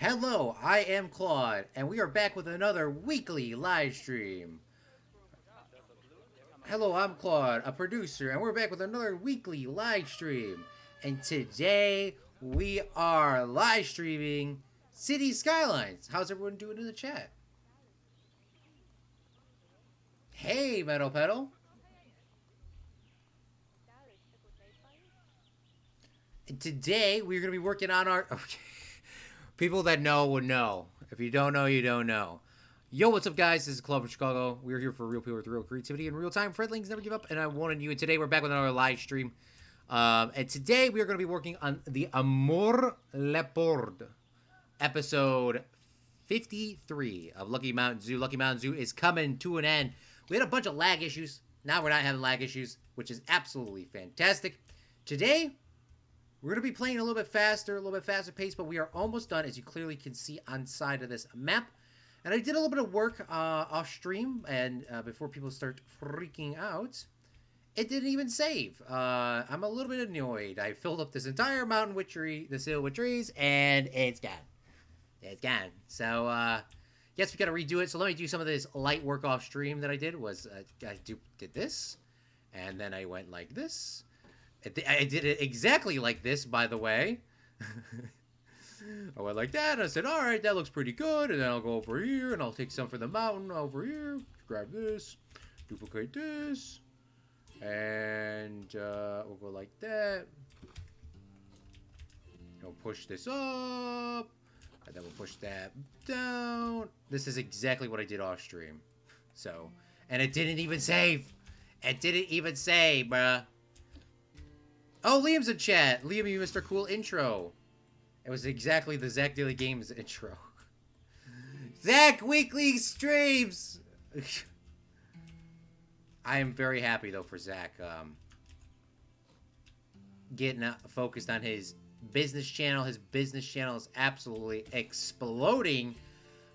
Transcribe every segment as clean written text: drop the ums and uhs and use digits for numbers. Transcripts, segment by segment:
Hello, I am Claude, and we are back with another weekly live stream. Hello, I'm Claude, a producer, and we're back with another weekly live stream. And today we are live streaming City Skylines. How's everyone doing in the chat? Hey, Metal Pedal. And today we're going to be working on our... Okay. People that know would know. If you don't know, you don't know. Yo, what's up, guys? This is Claude from Chicago. We're here for real people with real creativity and real time. Friendlings never give up, and I wanted you. And today we're back with another live stream. And today we are going to be working on the Amur Leopard, episode 53 of Lucky Mountain Zoo. Lucky Mountain Zoo is coming to an end. We had a bunch of lag issues. Now we're not having lag issues, which is absolutely fantastic. Today, we're going to be playing a little bit faster pace, but we are almost done, as you clearly can see on side of this map. And I did a little bit of work off stream, and before people start freaking out, it didn't even save. I'm a little bit annoyed. I filled up this entire mountain with this hill with trees, and it's gone. It's gone. So, yes, we got to redo it. So let me do some of this light work off stream that I did. I did this, and then I went like this. I did it exactly like this, by the way. I went like that, and I said, all right, that looks pretty good. And then I'll go over here, and I'll take some for the mountain over here. Grab this, duplicate this, and we'll go like that. We'll push this up, and then we'll push that down. This is exactly what I did off stream. So, and it didn't even save. It didn't even save, bruh. Oh, Liam's in chat. Liam, you missed our cool intro. It was exactly the Zach Daily Games intro. Zach Weekly Streams! I am very happy, though, for Zach. Getting focused on his business channel. His business channel is absolutely exploding.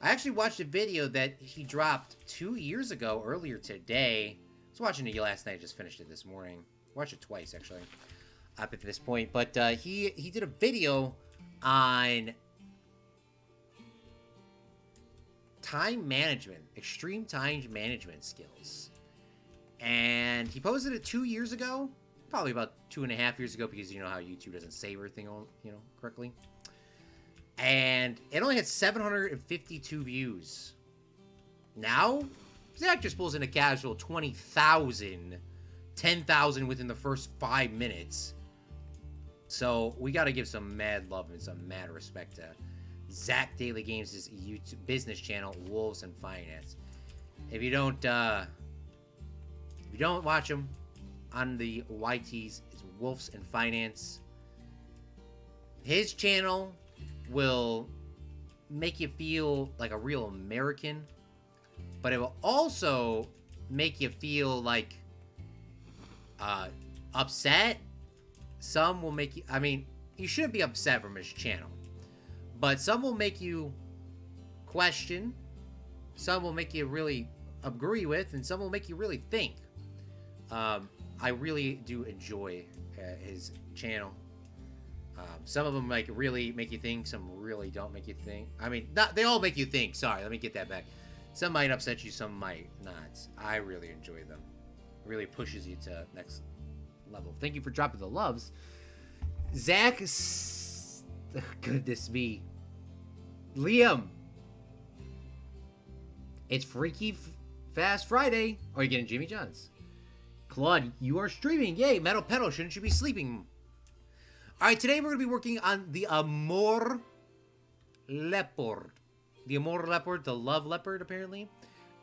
I actually watched a video that he dropped 2 years ago, earlier today. I was watching it last night. Just finished it this morning. Watched it twice, actually. Up at this point, but he did a video on time management, extreme time management skills, and he posted it 2 years ago, probably about 2.5 years ago, because you know how YouTube doesn't save everything, correctly. And it only had 752 views. Now, Zach just pulls in a casual 20,000, 10,000 within the first 5 minutes. So, we gotta give some mad love and some mad respect to Zach Daily Games' YouTube business channel, Wolves and Finance. If you don't watch him on the YTs, it's Wolves and Finance. His channel will make you feel like a real American, but it will also make you feel like upset. Some will make you, I mean, you shouldn't be upset from his channel, but some will make you question, some will make you really agree with, and some will make you really think. I really do enjoy his channel. Some of them like really make you think, some really don't make you think. I mean, they all make you think. Sorry, let me get that back. Some might upset you, some might not. I really enjoy them. It really pushes you to next level. Thank you for dropping the loves. Zach, goodness me. Liam, it's Freaky Fast Friday. Or are you getting Jimmy John's? Claude, you are streaming. Yay, Metal Pedal, shouldn't you be sleeping? Alright, today we're going to be working on the Amur Leopard. The Amur Leopard, the love leopard, apparently.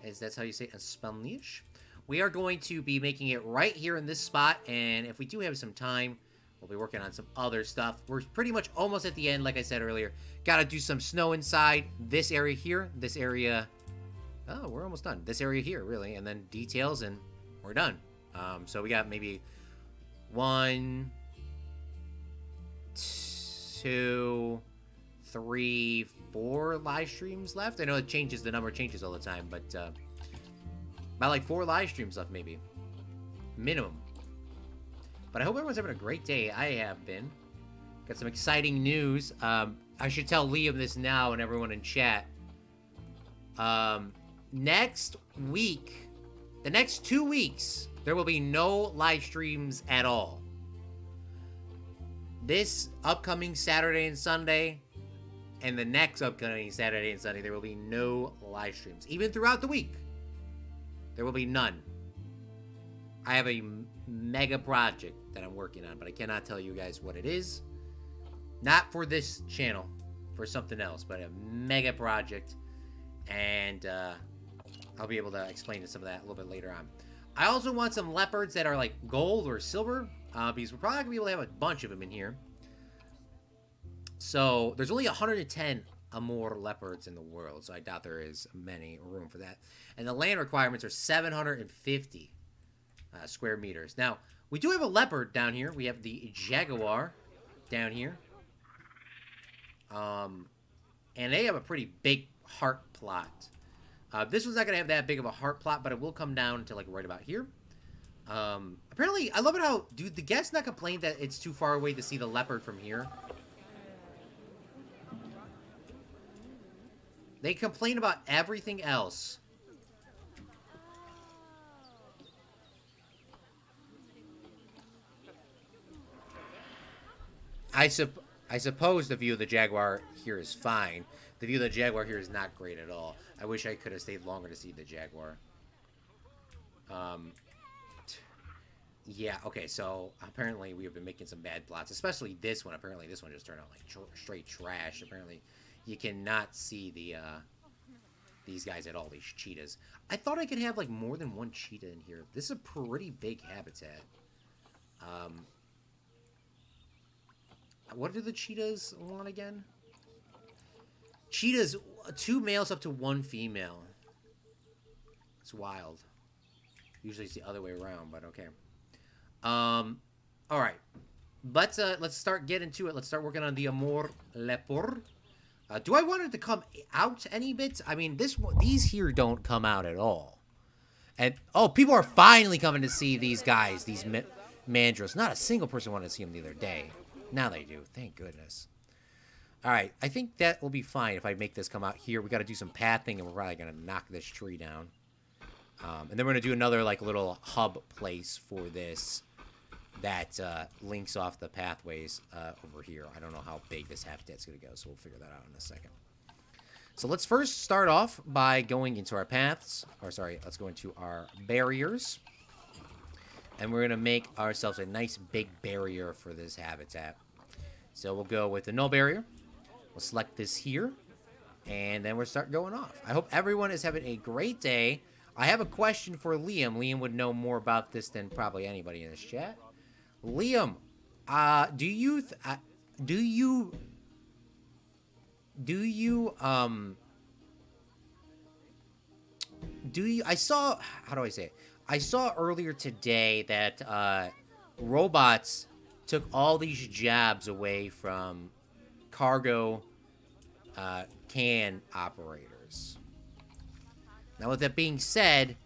As that's how you say it in Spanish. We are going to be making it right here in this spot, and if we do have some time, we'll be working on some other stuff. We're pretty much almost at the end, like I said earlier. Gotta do some snow inside this area here, this area. Oh, we're almost done. This area here, really, and then details, and we're done. So we got maybe 1, 2, 3, 4 live streams left. I know it changes, the number changes all the time, but about like 4 live streams left, maybe. Minimum. But I hope everyone's having a great day. I have been. Got some exciting news. I should tell Liam this now and everyone in chat. Next week, the next 2 weeks, there will be no live streams at all. This upcoming Saturday and Sunday, and the next upcoming Saturday and Sunday, there will be no live streams. Even throughout the week, there will be none. I have a mega project that I'm working on, but I cannot tell you guys what it is. Not for this channel, for something else, but a mega project. And I'll be able to explain some of that a little bit later on. I also want some leopards that are like gold or silver, because we're probably going to be able to have a bunch of them in here. So there's only 110 Amur Leopards in the world, so I doubt there is many room for that. And the land requirements are 750 square meters. Now, we do have a leopard down here. We have the jaguar down here. And they have a pretty big heart plot. This one's not going to have that big of a heart plot, but it will come down to like right about here. Apparently, I love it how... Do the guests not complain that it's too far away to see the leopard from here? They complain about everything else. I suppose the view of the jaguar here is fine. The view of the jaguar here is not great at all. I wish I could have stayed longer to see the jaguar. Yeah, okay, so apparently we have been making some bad plots, especially this one. Apparently this one just turned out like straight trash. Apparently you cannot see the these guys at all, these cheetahs. I thought I could have like more than one cheetah in here. This is a pretty big habitat. What do the cheetahs want again? Cheetahs, 2 males up to 1 female. It's wild. Usually it's the other way around, but okay. All right. Let's start getting to it. Let's start working on the Amur Leopard. Do I want it to come out any bit? I mean, these here don't come out at all. And oh, people are finally coming to see these guys, these mandrills. Not a single person wanted to see them the other day. Now they do. Thank goodness. All right, I think that will be fine if I make this come out here. We got to do some pathing, and we're probably gonna knock this tree down. And then we're gonna do another like little hub place for this that links off the pathways over here. I don't know how big this habitat's gonna go, so we'll figure that out in a second. So let's first start off by going into our paths. Or sorry, let's go into our barriers. And we're gonna make ourselves a nice big barrier for this habitat. So we'll go with the null barrier. We'll select this here. And then we'll start going off. I hope everyone is having a great day. I have a question for Liam. Liam would know more about this than probably anybody in this chat. Liam, I saw, how do I say it? I saw earlier today that robots took all these jobs away from cargo can operators. Now, with that being said,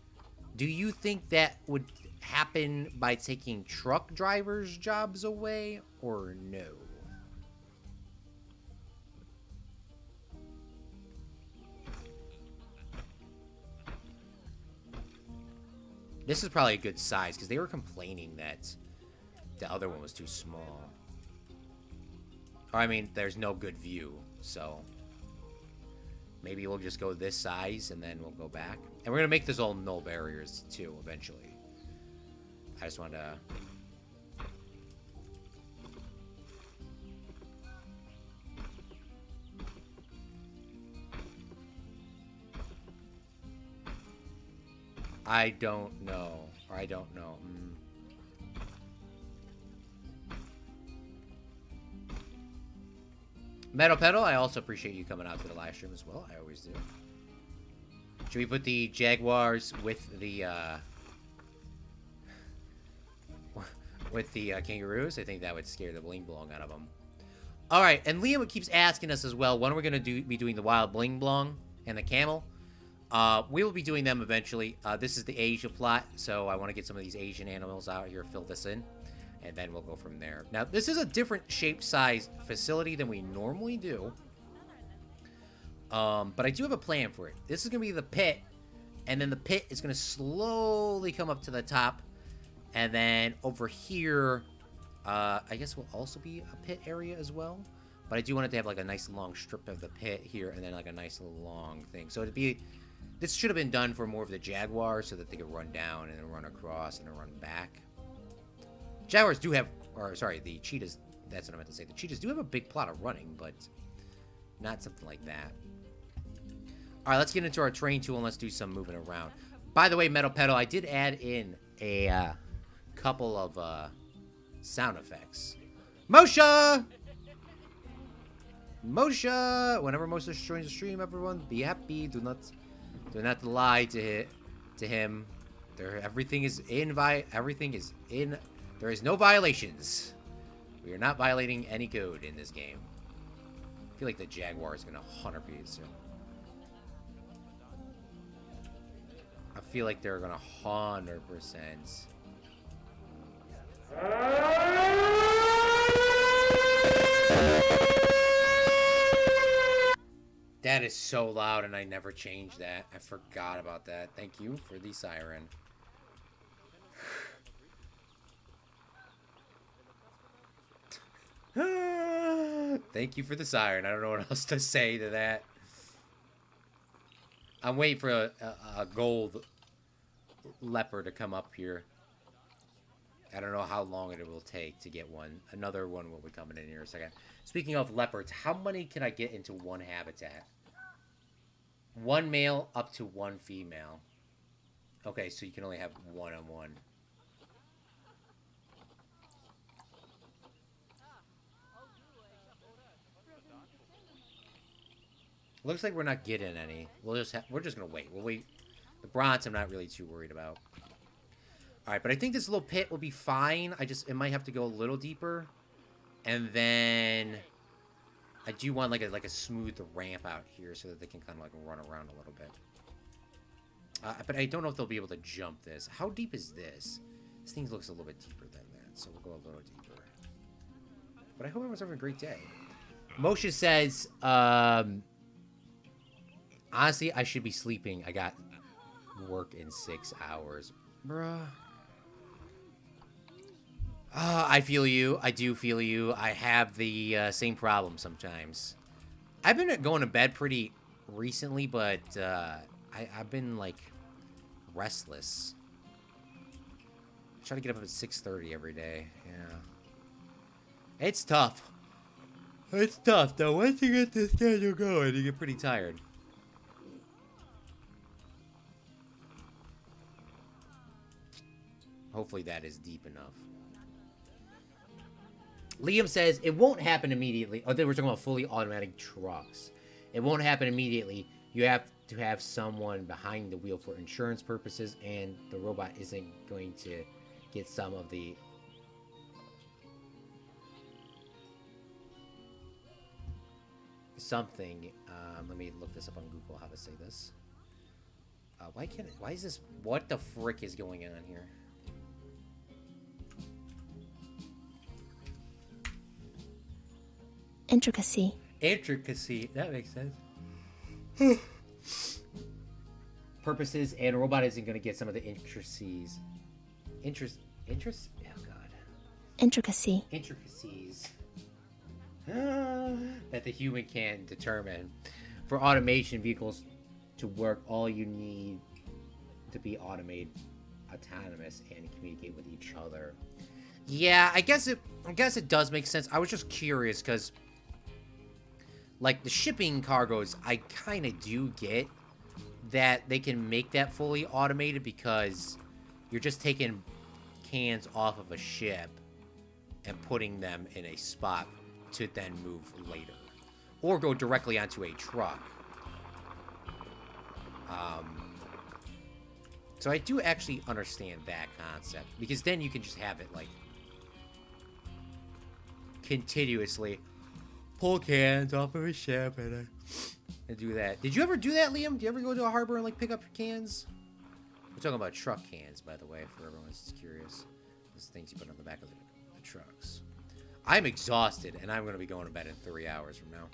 do you think that would happen by taking truck drivers' jobs away, or no? This is probably a good size, because they were complaining that the other one was too small. Or, I mean, there's no good view, so maybe we'll just go this size, and then we'll go back. And we're going to make this all null barriers, too, eventually. I just want to... I don't know. Or I don't know. Metal Pedal, I also appreciate you coming out to the live stream as well. I always do. Should we put the Jaguars with the kangaroos? I think that would scare the bling blong out of them. All right, and Liam keeps asking us as well, when are we going to be doing the wild bling blong and the camel? We will be doing them eventually. This is the Asia plot, so I want to get some of these Asian animals out here, fill this in. and then we'll go from there. Now, this is a different shape size facility than we normally do. But I do have a plan for it. This is going to be the pit, and then the pit is going to slowly come up to the top, and then over here, I guess will also be a pit area as well. But I do want it to have like a nice long strip of the pit here, and then like a nice long thing. So it'd be, this should have been done for more of the Jaguars so that they could run down and then run across and then run back. Jaguars do have, or sorry, the cheetahs, that's what I meant to say. The cheetahs do have a big plot of running, but not something like that. All right, let's get into our terrain tool and let's do some moving around. By the way, Metal Pedal, I did add in a couple of sound effects. Moshe! Moshe! Whenever Moshe joins the stream, everyone, be happy. Do not lie to him. Everything is in. There is no violations. We are not violating any code in this game. I feel like the Jaguar is gonna 100% soon. I feel like they're gonna 100%. That is so loud, and I never changed that. I forgot about that. Thank you for the siren. Thank you for the siren. I don't know what else to say to that. I'm waiting for a gold leopard to come up here. I don't know how long it will take to get one. Another one will be coming in here in a second. Speaking of leopards, how many can I get into one habitat? One male up to one female. Okay, so you can only have one-on-one. Looks like we're not getting any. We're just gonna wait. We'll wait. The bronze, I'm not really too worried about. All right, but I think this little pit will be fine. It might have to go a little deeper, and then I do want like a smooth ramp out here so that they can kind of like run around a little bit. But I don't know if they'll be able to jump this. How deep is this? This thing looks a little bit deeper than that, so we'll go a little deeper. But I hope everyone's having a great day. Moshe says, honestly, I should be sleeping. I got work in 6 hours. Bruh. I feel you. I do feel you. I have the same problem sometimes. I've been going to bed pretty recently, but I've been, like, restless. I try to get up at 6:30 every day. Yeah. It's tough. It's tough, though. Once you get this schedule going, you get pretty tired. Hopefully that is deep enough. Liam says, it won't happen immediately. Oh, they were talking about fully automatic trucks. It won't happen immediately. You have to have someone behind the wheel for insurance purposes, and the robot isn't going to get some of the... something. Let me look this up on Google, how to say this. Why is this... What the frick is going on here? Intricacy. Intricacy. That makes sense. Purposes, and a robot isn't going to get some of the intricacies. Interest? Oh, God. Intricacy. Intricacies. That the human can determine. For automation vehicles to work, all you need to be automated, autonomous, and communicate with each other. Yeah, I guess it does make sense. I was just curious because, like, the shipping cargoes, I kind of do get that they can make that fully automated because you're just taking cans off of a ship and putting them in a spot to then move later. Or go directly onto a truck. So I do actually understand that concept. Because then you can just have it, like, continuously pull cans off of a ship and do that. Did you ever do that, Liam? Did you ever go to a harbor and, like, pick up cans? We're talking about truck cans, by the way, for everyone who's curious. Those things you put on the back of trucks. I'm exhausted, and I'm going to be going to bed in 3 hours from now.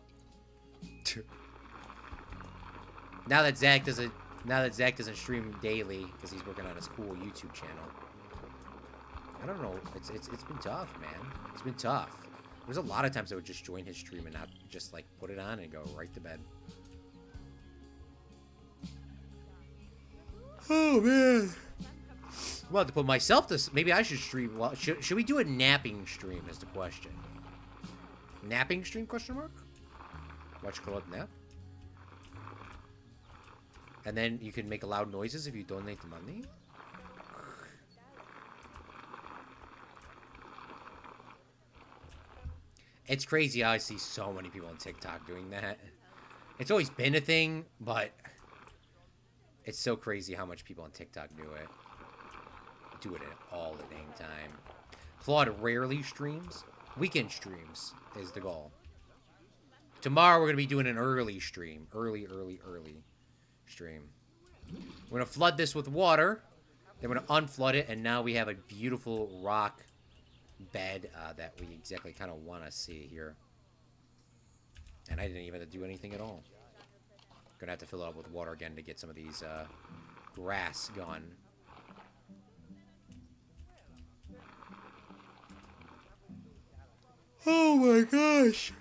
Now that Zach doesn't stream daily because he's working on his cool YouTube channel. I don't know. It's been tough, man. It's been tough. There's a lot of times I would just join his stream and not just like put it on and go right to bed. Oh man. Well, to put myself to... Maybe I should stream... Well, should we do a napping stream is the question. Napping stream, question mark? Watch Claude nap. And then you can make loud noises if you donate the money. It's crazy how I see so many people on TikTok doing that. It's always been a thing, but... It's so crazy how much people on TikTok do it. Do it all the dang time. Claude rarely streams. Weekend streams is the goal. Tomorrow we're going to be doing an early stream. Early stream. We're going to flood this with water. Then we're going to unflood it. And now we have a beautiful rock bed that we exactly kind of want to see here. And I didn't even have to do anything at all. Going to have to fill it up with water again to get some of these grass gone. Oh my gosh.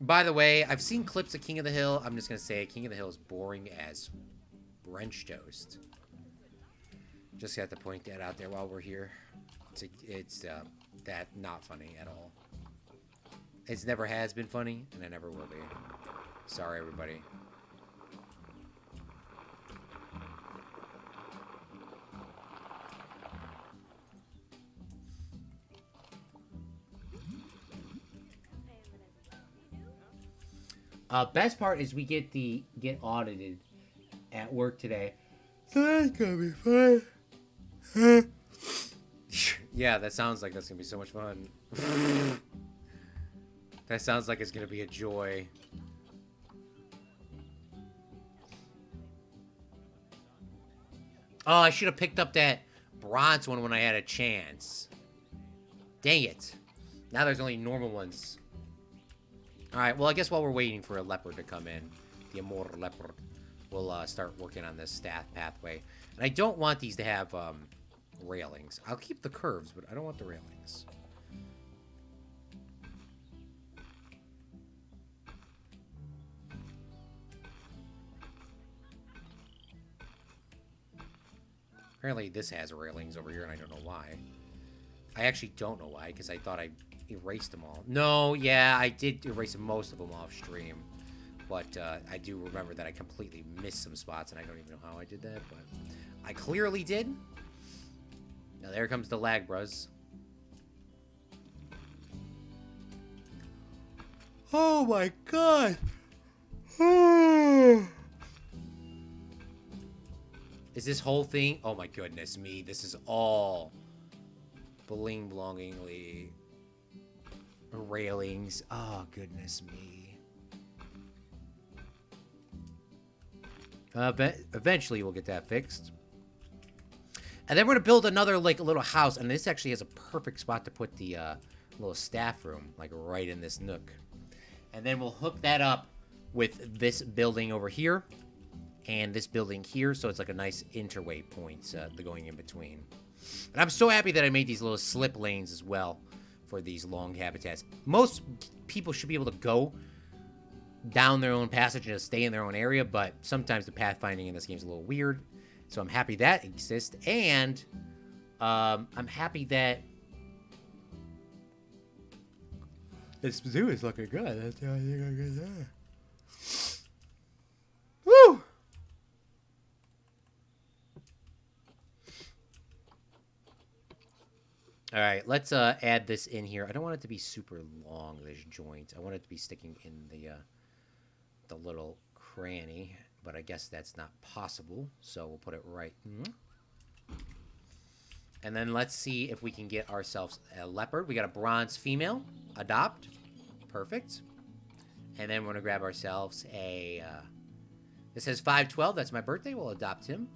By the way, I've seen clips of King of the Hill. I'm just going to say King of the Hill is boring as French toast. Just have to point that out there while we're here. It's that not funny at all. It never has been funny, and it never will be. Sorry, everybody. Best part is we get audited at work today. So that's gonna be fun. Yeah, that sounds like that's gonna be so much fun. That sounds like it's gonna be a joy. Oh, I should have picked up that bronze one when I had a chance. Dang it. Now there's only normal ones. Alright, well, I guess while we're waiting for a leopard to come in, the Amur Leopard, we'll start working on this staff pathway. And I don't want these to have railings. I'll keep the curves, but I don't want the railings. Apparently this has railings over here, and I don't know why. I actually don't know why, because I thought I erased them all. No, yeah, I did erase most of them off stream. But I do remember that I completely missed some spots, and I don't even know how I did that, but I clearly did. Now there comes the lag, bros. Oh my god! Is this whole thing? Oh my goodness me, this is all bling-blongingly railings. Oh goodness me. Eventually we'll get that fixed. And then we're gonna build another like little house, and this actually has a perfect spot to put the little staff room, like right in this nook. And then we'll hook that up with this building over here and this building here, so it's like a nice interway point going in between. And I'm so happy that I made these little slip lanes as well for these long habitats. Most people should be able to go down their own passage and just stay in their own area, but sometimes the pathfinding in this game is a little weird. So I'm happy that exists, and I'm happy that this zoo is looking good. That's the only thing I can say. Woo! All right, let's add this in here. I don't want it to be super long, this joint. I want it to be sticking in the little cranny, but I guess that's not possible, so we'll put it right. And then let's see if we can get ourselves a leopard. We got a bronze female. Adopt. Perfect. And then we're going to grab ourselves a... this says 512. That's my birthday. We'll adopt him.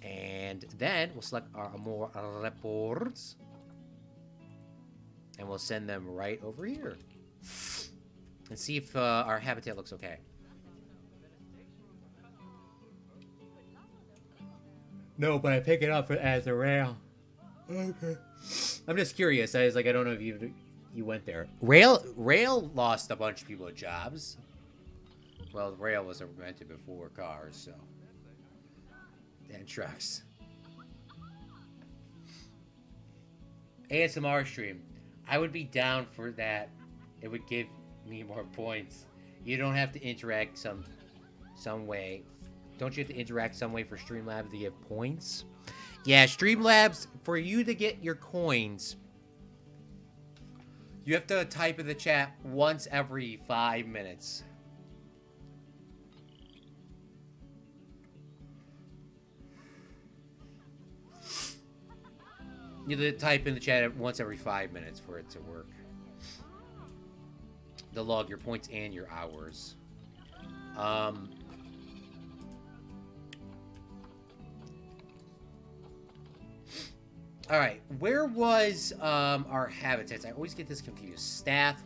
And then we'll select our Amur Leopards. And we'll send them right over here. And see if our habitat looks okay. No, but I pick it up as a rail. Okay. I'm just curious. I was like, I don't know if you went there. Rail lost a bunch of people jobs. Well, rail was invented before cars, so. And trucks. ASMR stream. I would be down for that. It would give me more points. You don't have to interact some way. Don't you have to interact some way for Streamlabs to get points? Yeah, Streamlabs, for you to get your coins, you have to type in the chat once every 5 minutes. You have to type in the chat once every 5 minutes for it to work. They'll log your points and your hours. Alright, where was our habitats? I always get this confused. Staff,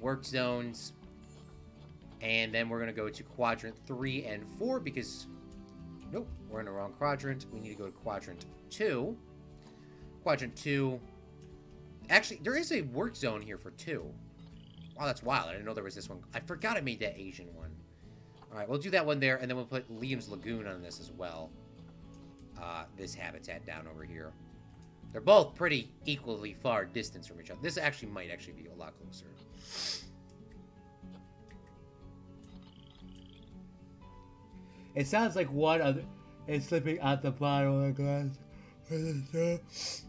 work zones, and then we're going to go to quadrant 3 and 4 because, nope, we're in the wrong quadrant. We need to go to quadrant 2. Quadrant 2. Actually, there is a work zone here for 2. Wow, that's wild. I didn't know there was this one. I forgot I made that Asian one. Alright, we'll do that one there, and then we'll put Liam's Lagoon on this as well. This habitat down over here. They're both pretty equally far distance from each other. This actually might actually be a lot closer. It sounds like one other is slipping at the bottom of the glass.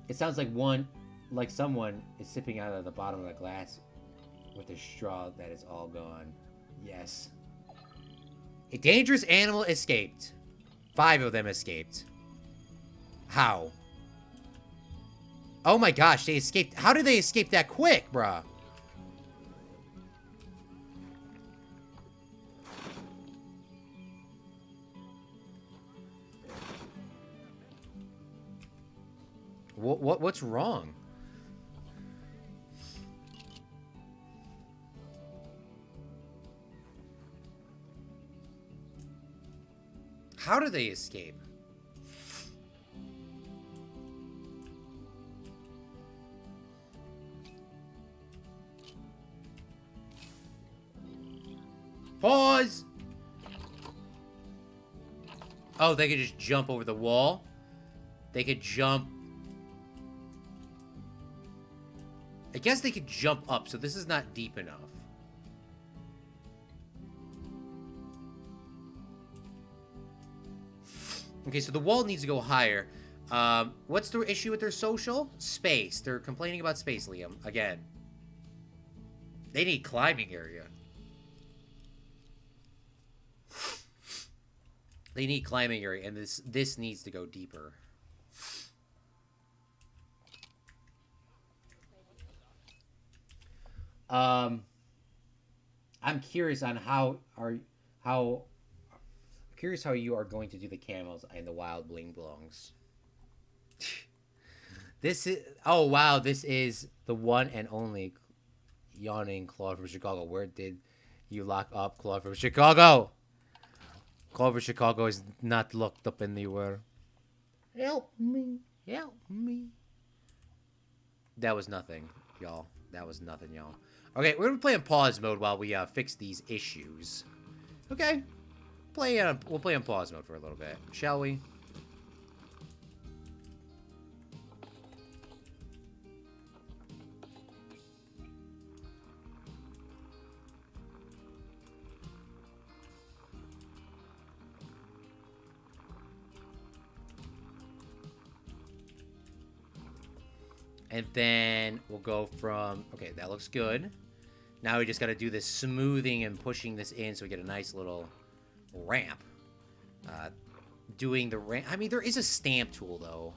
It sounds like someone is sipping out of the bottom of the glass with a straw that is all gone. Yes. A dangerous animal escaped. 5 of them escaped. How? Oh my gosh, they escaped. How did they escape that quick, bruh? What's wrong? How did they escape? Pause! Oh, they could just jump over the wall? They could jump... I guess they could jump up, so this is not deep enough. Okay, so the wall needs to go higher. What's the issue with their social? Space. They're complaining about space, Liam. Again. They need climbing area. They need climbing area, and this needs to go deeper. I'm curious on how you are going to do the camels and the wild bling blongs. This is this is the one and only yawning Claude from Chicago. Where did you lock up Claude from Chicago? Claude from Chicago is not locked up anywhere. Help me. Help me. That was nothing, y'all. That was nothing, y'all. Okay, we're gonna play in pause mode while we fix these issues. Okay. We'll play in pause mode for a little bit, shall we? And then we'll go from... Okay, that looks good. Now we just got to do this smoothing and pushing this in so we get a nice little ramp. Doing the ramp... I mean, there is a stamp tool, though.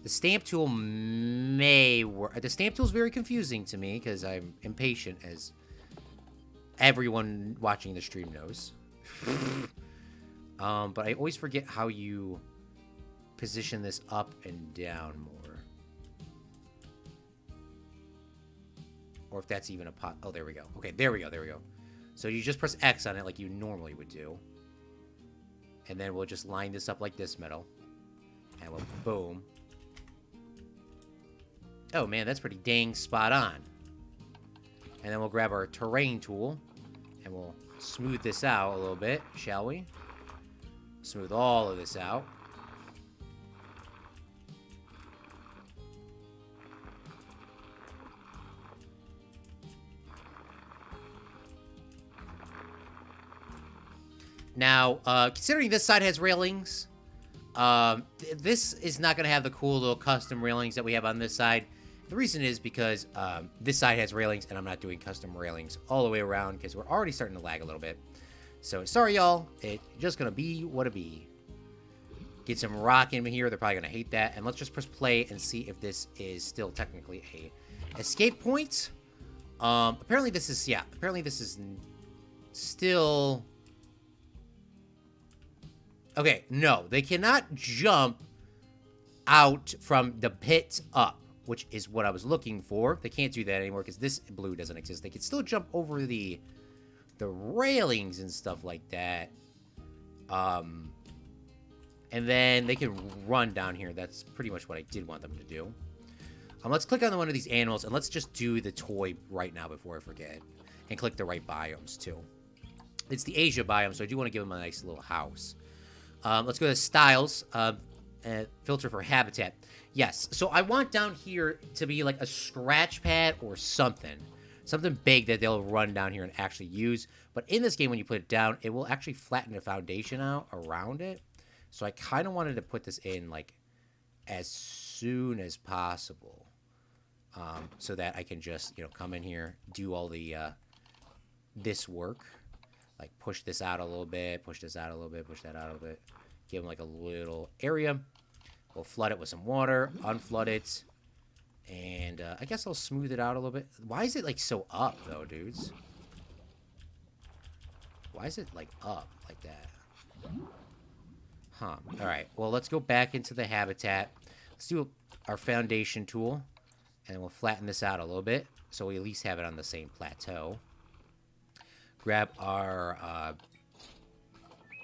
The stamp tool may work. The stamp tool is very confusing to me because I'm impatient, as everyone watching the stream knows. But I always forget how you position this up and down more. Or if that's even a pot. Oh, there we go. Okay, there we go. There we go. So you just press X on it like you normally would do. And then we'll just line this up like this, metal. And we'll boom. Oh, man, that's pretty dang spot on. And then we'll grab our terrain tool. And we'll smooth this out a little bit, shall we? Smooth all of this out. Now, considering this side has railings, this is not going to have the cool little custom railings that we have on this side. The reason is because this side has railings, and I'm not doing custom railings all the way around because we're already starting to lag a little bit. So, sorry, y'all. It's just going to be what it be. Get some rock in here. They're probably going to hate that. And let's just press play and see if this is still technically a escape point. Apparently this is, yeah. Apparently this is still... Okay, no. They cannot jump out from the pit up, which is what I was looking for. They can't do that anymore because this blue doesn't exist. They can still jump over the railings and stuff like that. And then they can run down here. That's pretty much what I did want them to do. Let's click on one of these animals, and let's just do the toy right now before I forget. And click the right biomes, too. It's the Asia biome, so I do want to give them a nice little house. Let's go to Styles. Filter for habitat. Yes, so I want down here to be like a scratch pad or something. Something big that they'll run down here and actually use. But in this game, when you put it down, it will actually flatten the foundation out around it. So I kind of wanted to put this in like as soon as possible. So that I can just, come in here, do all the this work. Like push this out a little bit, push this out a little bit, push that out a little bit. Give them like a little area. We'll flood it with some water, unflood it. And I guess I'll smooth it out a little bit. Why is it like so up though, dudes? Why is it like up like that? Huh. Alright, well let's go back into the habitat. Let's do our foundation tool. And we'll flatten this out a little bit. So we at least have it on the same plateau. Grab our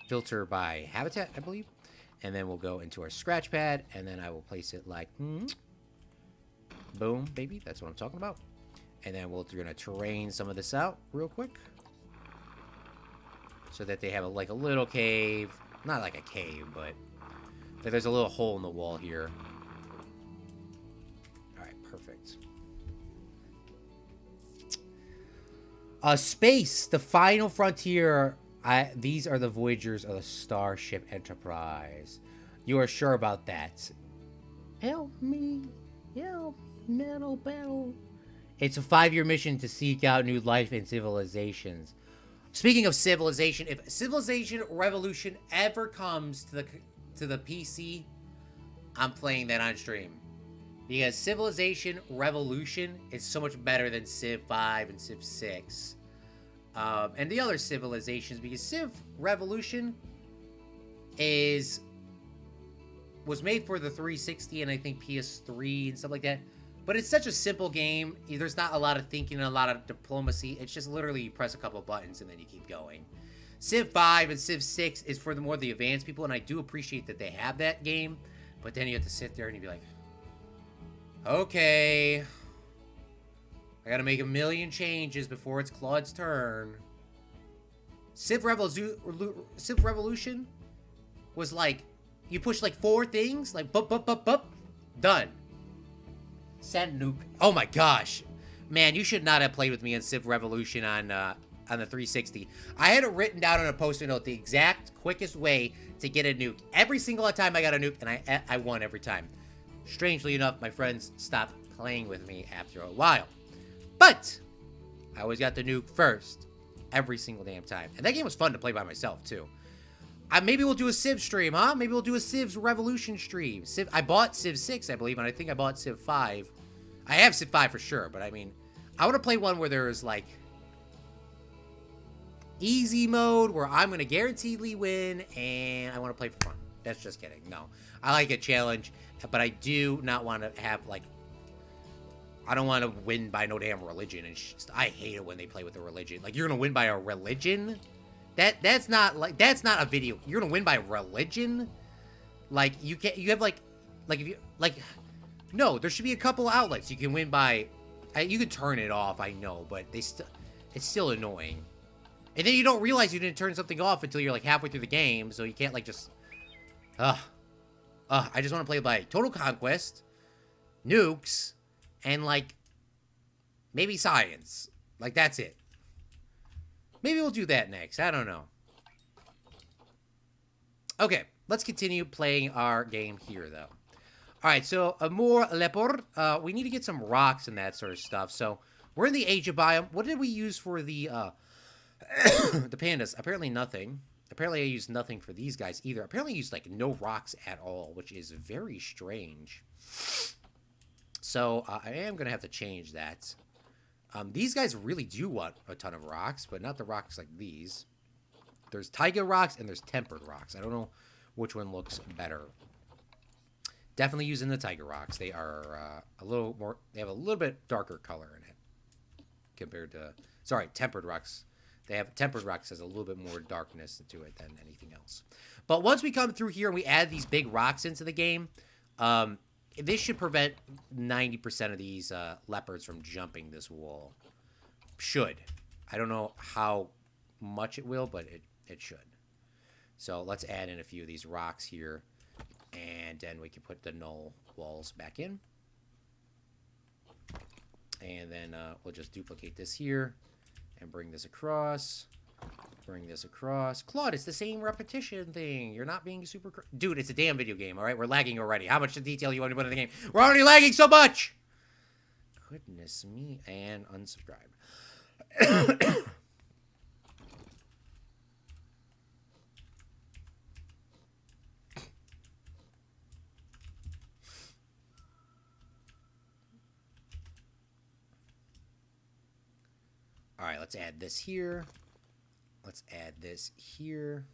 filter by habitat, I believe. And then we'll go into our scratch pad. And then I will place it like... boom, baby. That's what I'm talking about. And then we're going to terrain some of this out real quick. So that they have like a little cave. Not like a cave, but... there's a little hole in the wall here. Alright, perfect. Space, the final frontier. These are the Voyagers of the Starship Enterprise. You are sure about that? Help me. Help. Metal battle. It's a 5-year mission to seek out new life and civilizations. Speaking of civilization, if Civilization Revolution ever comes to the PC, I'm playing that on stream. Because Civilization Revolution is so much better than Civ 5 and Civ 6. And the other civilizations, because Civ Revolution was made for the 360 and I think PS3 and stuff like that. But it's such a simple game. There's not a lot of thinking and a lot of diplomacy. It's just literally you press a couple buttons and then you keep going. Civ 5 and Civ 6 is for the more the advanced people, and I do appreciate that they have that game. But then you have to sit there and you'd be like, okay, I gotta make a million changes before it's Claude's turn. Civ Revolution was like, you push like 4 things, like bup, done. Send nuke. Oh my gosh. Man, you should not have played with me in Civ Revolution on the 360. I had it written down on a post-it note the exact quickest way to get a nuke. Every single time I got a nuke, and I won every time. Strangely enough, my friends stopped playing with me after a while. But I always got the nuke first. Every single damn time. And that game was fun to play by myself, too. Maybe we'll do a Civ stream, huh? Maybe we'll do a Civ Revolution stream. I bought Civ 6, I believe, and I think I bought Civ 5. I have Civ 5 for sure, but I mean, I want to play one where there's, like, easy mode where I'm going to guaranteedly win and I want to play for fun. That's just kidding. No. I like a challenge, but I do not want to have, like, I don't want to win by no damn religion. And I hate it when they play with a religion. Like, you're going to win by a religion? That's not a video. You're going to win by religion? Like, you can't, you have, no, there should be a couple outlets. You can win by, you can turn it off, I know, but it's still annoying. And then you don't realize you didn't turn something off until you're, like, halfway through the game, so you can't, like, just, I just want to play by Total Conquest, nukes, and, like, maybe science. Like, that's it. Maybe we'll do that next. I don't know. Okay, let's continue playing our game here, though. All right, so Amur Leopard. We need to get some rocks and that sort of stuff. So we're in the Asia biome. What did we use for the the pandas? Apparently nothing. Apparently I used nothing for these guys either. Apparently I used, like, no rocks at all, which is very strange. So I am going to have to change that. These guys really do want a ton of rocks, but not the rocks like these. There's taiga rocks and there's tempered rocks. I don't know which one looks better. Definitely using the taiga rocks. They are a little more, they have a little bit darker color in it compared to, sorry, tempered rocks. They have tempered rocks has a little bit more darkness to it than anything else. But once we come through here and we add these big rocks into the game, this should prevent 90% of these leopards from jumping this wall. Should. I don't know how much it will, but it should. So let's add in a few of these rocks here. And then we can put the null walls back in. And then we'll just duplicate this here. And bring this across. Bring this across. Claude, it's the same repetition thing. You're not being super... Dude, it's a damn video game, all right? We're lagging already. How much detail you want to put in the game? We're already lagging so much! Goodness me. And unsubscribe. All right, let's add this here. Let's add this here.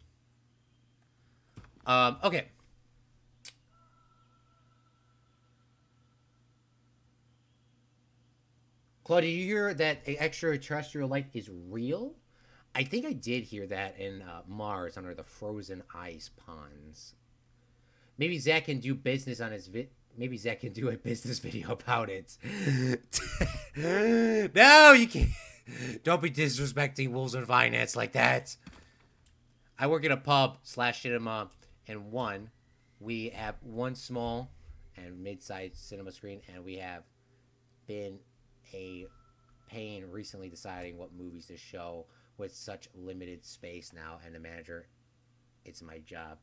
Okay. Claude, did you hear that extraterrestrial life is real? I think I did hear that in Mars under the frozen ice ponds. Maybe Zach can do business on his Maybe Zach can do a business video about it. No, you can't. Don't be disrespecting Wolves and Finance like that. I work at a pub / cinema, and we have one small and mid-sized cinema screen, and we have been a pain recently deciding what movies to show with such limited space now, and the manager, it's my job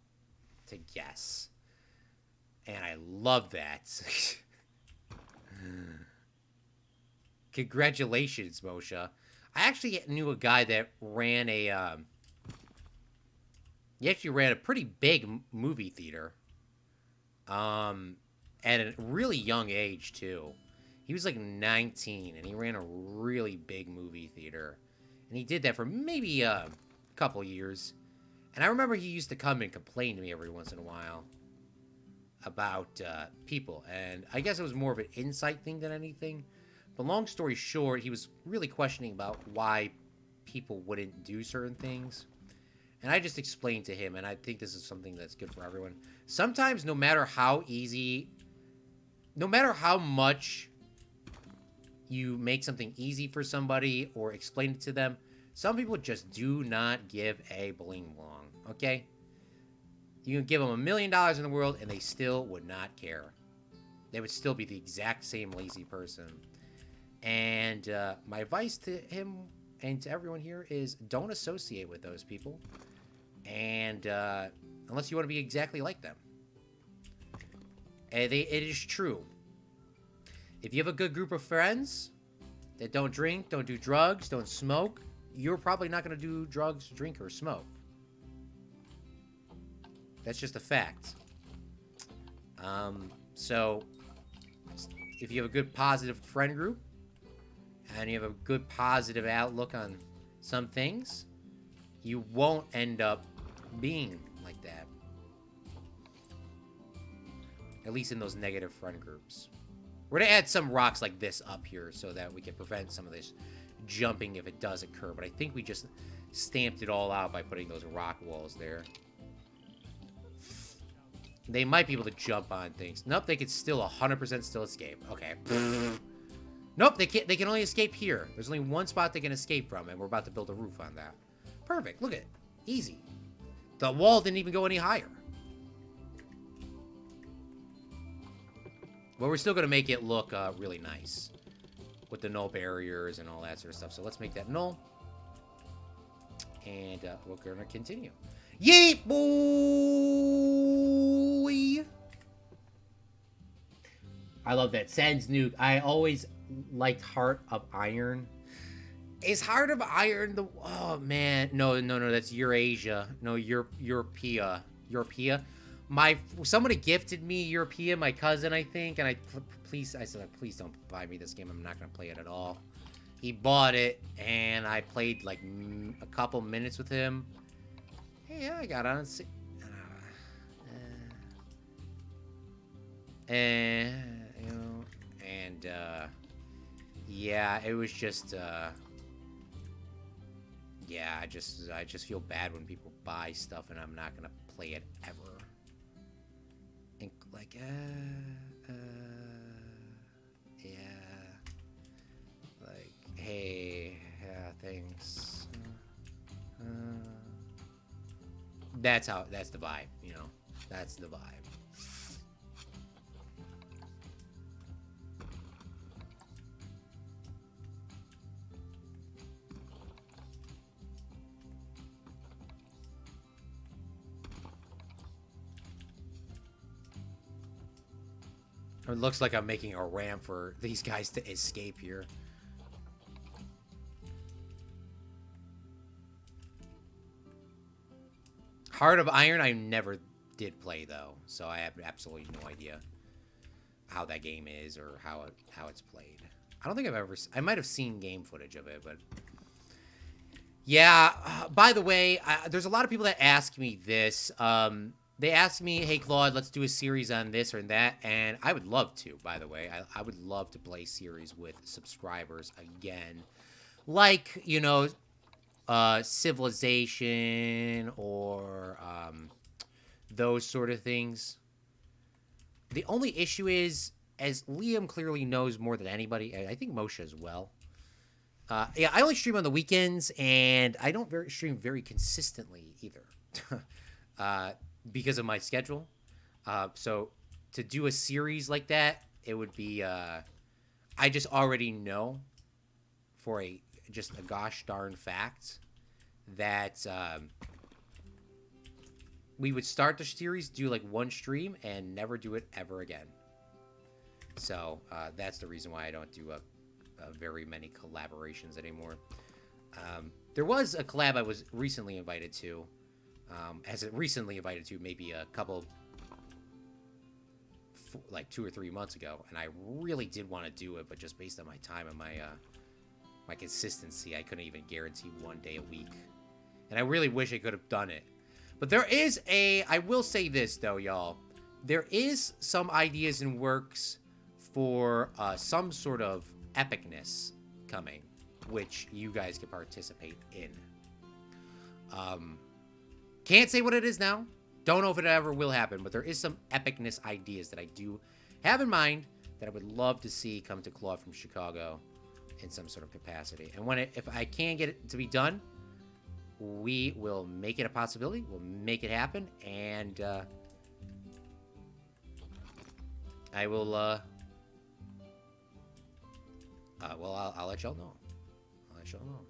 to guess. And I love that. Congratulations, Moshe. I actually knew a guy that ran a, he actually ran a pretty big movie theater. At a really young age, too. He was like 19, and he ran a really big movie theater. And he did that for maybe a couple years. And I remember he used to come and complain to me every once in a while about people. And I guess it was more of an insight thing than anything. But long story short, he was really questioning about why people wouldn't do certain things. And I just explained to him, and I think this is something that's good for everyone. Sometimes, no matter how much you make something easy for somebody or explain it to them, some people just do not give a bling blong, okay? You can give them $1 million in the world, and they still would not care. They would still be the exact same lazy person. And my advice to him and to everyone here is don't associate with those people. And unless you want to be exactly like them. And it is true. If you have a good group of friends that don't drink, don't do drugs, don't smoke, you're probably not going to do drugs, drink, or smoke. That's just a fact. So, if you have a good, positive friend group, and you have a good, positive outlook on some things, you won't end up being like that. At least in those negative friend groups. We're going to add some rocks like this up here so that we can prevent some of this jumping if it does occur. But I think we just stamped it all out by putting those rock walls there. They might be able to jump on things. Nope, they can still 100% still escape. Okay. Nope, they can't. They can only escape here. There's only one spot they can escape from, and we're about to build a roof on that. Perfect. Look at it. Easy. The wall didn't even go any higher. But we're still going to make it look really nice with the null barriers and all that sort of stuff. So let's make that null. And we're going to continue. Yeet, boy! I love that. Sans Nuke. I always liked Heart of Iron. Is Heart of Iron the... Oh, man. No. That's Eurasia. No, Europea. Somebody gifted me Europea, my cousin, I think. And I said, please don't buy me this game. I'm not going to play it at all. He bought it, and I played like a couple minutes with him. Yeah, I got on. Yeah, it was just, yeah, I just feel bad when people buy stuff and I'm not gonna play it ever. And like, yeah, like, hey, yeah, thanks. That's the vibe, you know. That's the vibe. It looks like I'm making a ramp for these guys to escape here. Heart of Iron, I never did play though, so I have absolutely no idea how that game is or how it's played. I don't think I've ever. I might have seen game footage of it, but yeah. By the way, there's a lot of people that ask me this. They ask me, "Hey Claude, let's do a series on this or that," and I would love to. By the way, I would love to play series with subscribers again, like you know. Civilization or those sort of things. The only issue is, as Liam clearly knows more than anybody, I think Moshe as well. Yeah, I only stream on the weekends, and I don't stream very consistently either because of my schedule. So to do a series like that, it would be I just already know for just a gosh darn fact that we would start the series, do like one stream, and never do it ever again. So that's the reason why I don't do very many collaborations anymore. There was a collab I was recently invited to. Maybe a couple, like 2 or 3 months ago, and I really did want to do it, but just based on my time and my consistency, I couldn't even guarantee 1 day a week. And I really wish I could have done it. But there is I will say this though, y'all. There is some ideas in works for some sort of epicness coming, which you guys can participate in. Can't say what it is now. Don't know if it ever will happen, but there is some epicness ideas that I do have in mind that I would love to see come to Claude from Chicago in some sort of capacity. And if I can get it to be done, we will make it a possibility. We'll make it happen, and I will. Well, I'll let y'all know. I'll let y'all know.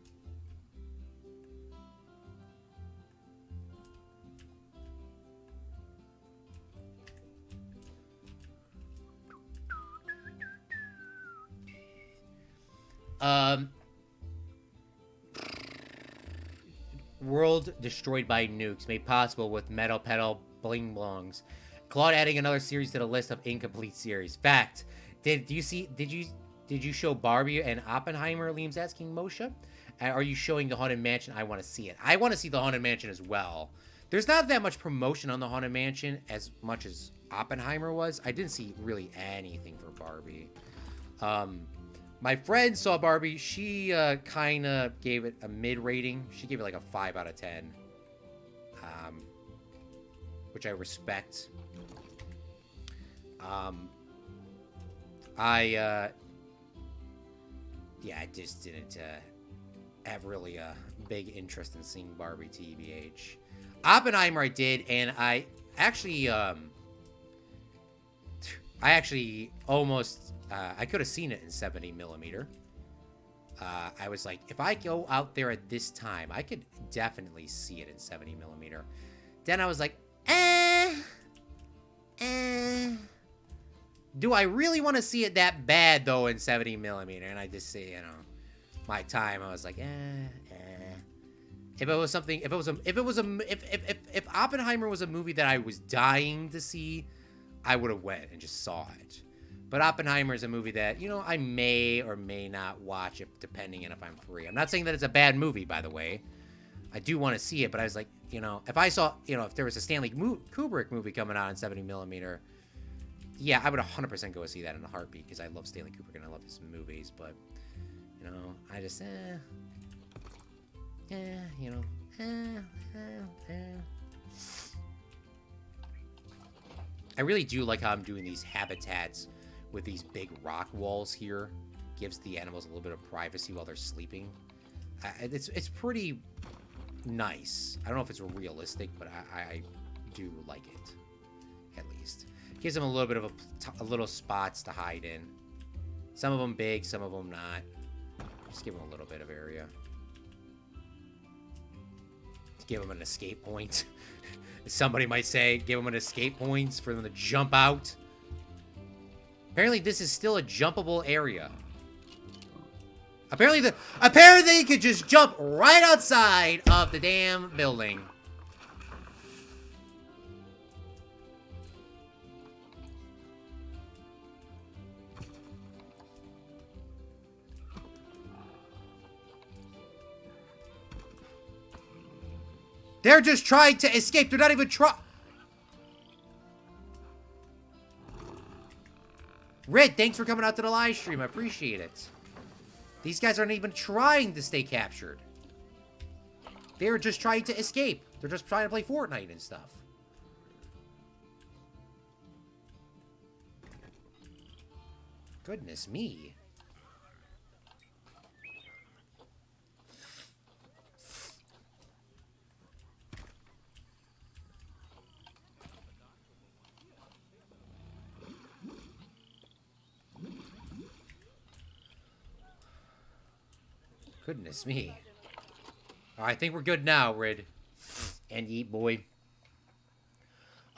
World destroyed by nukes, made possible with metal pedal bling blongs. Claude adding another series to the list of incomplete series. Fact. Did you Did you show Barbie and Oppenheimer? Liam's asking Moshe. Are you showing the Haunted Mansion? I want to see it. I want to see the Haunted Mansion as well. There's not that much promotion on the Haunted Mansion as much as Oppenheimer was. I didn't see really anything for Barbie. My friend saw Barbie. She kind of gave it a mid rating. She gave it like a 5 out of 10. Which I respect. I just didn't have really a big interest in seeing Barbie, TBH. Oppenheimer I did, and I actually almost, I could have seen it in 70 millimeter. I was like, if I go out there at this time, I could definitely see it in 70 millimeter. Then I was like, do I really want to see it that bad though in 70 millimeter? And I just say, you know, my time, I was like, If it was something, if Oppenheimer was a movie that I was dying to see, I would have went and just saw it. But Oppenheimer is a movie that, you know, I may or may not watch it depending on if I'm free. I'm not saying that it's a bad movie, by the way. I do want to see it, but I was like, you know, if I saw, you know, if there was a Stanley Kubrick movie coming out in 70 millimeter, yeah, I would 100% go see that in a heartbeat because I love Stanley Kubrick and I love his movies. But, you know, I just, you know, I really do like how I'm doing these habitats with these big rock walls here. Gives the animals a little bit of privacy while they're sleeping. It's pretty nice. I don't know if it's realistic, but I do like it, at least. Gives them a little bit of a little spots to hide in. Some of them big, some of them not. Just give them a little bit of area. Give them an escape point. Somebody might say, give them an escape point for them to jump out. Apparently, this is still a jumpable area. Apparently, they could just jump right outside of the damn building. They're just trying to escape. They're not even trying. Red, thanks for coming out to the live stream. I appreciate it. These guys aren't even trying to stay captured. They're just trying to escape. They're just trying to play Fortnite and stuff. Goodness me. Goodness me. I think we're good now, Red. And Eat Boy.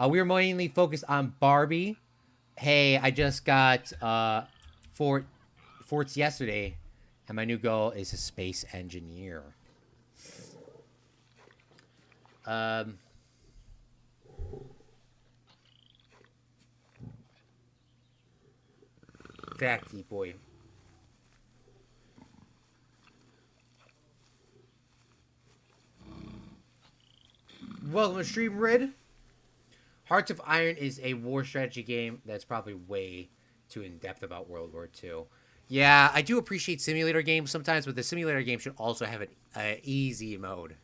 We were mainly focused on Barbie. Hey, I just got forts yesterday. And my new goal is a space engineer. Fact, Eat Boy. Welcome to Stream Red. Hearts of Iron is a war strategy game that's probably way too in-depth about World War II. Yeah, I do appreciate simulator games sometimes, but the simulator game should also have an easy mode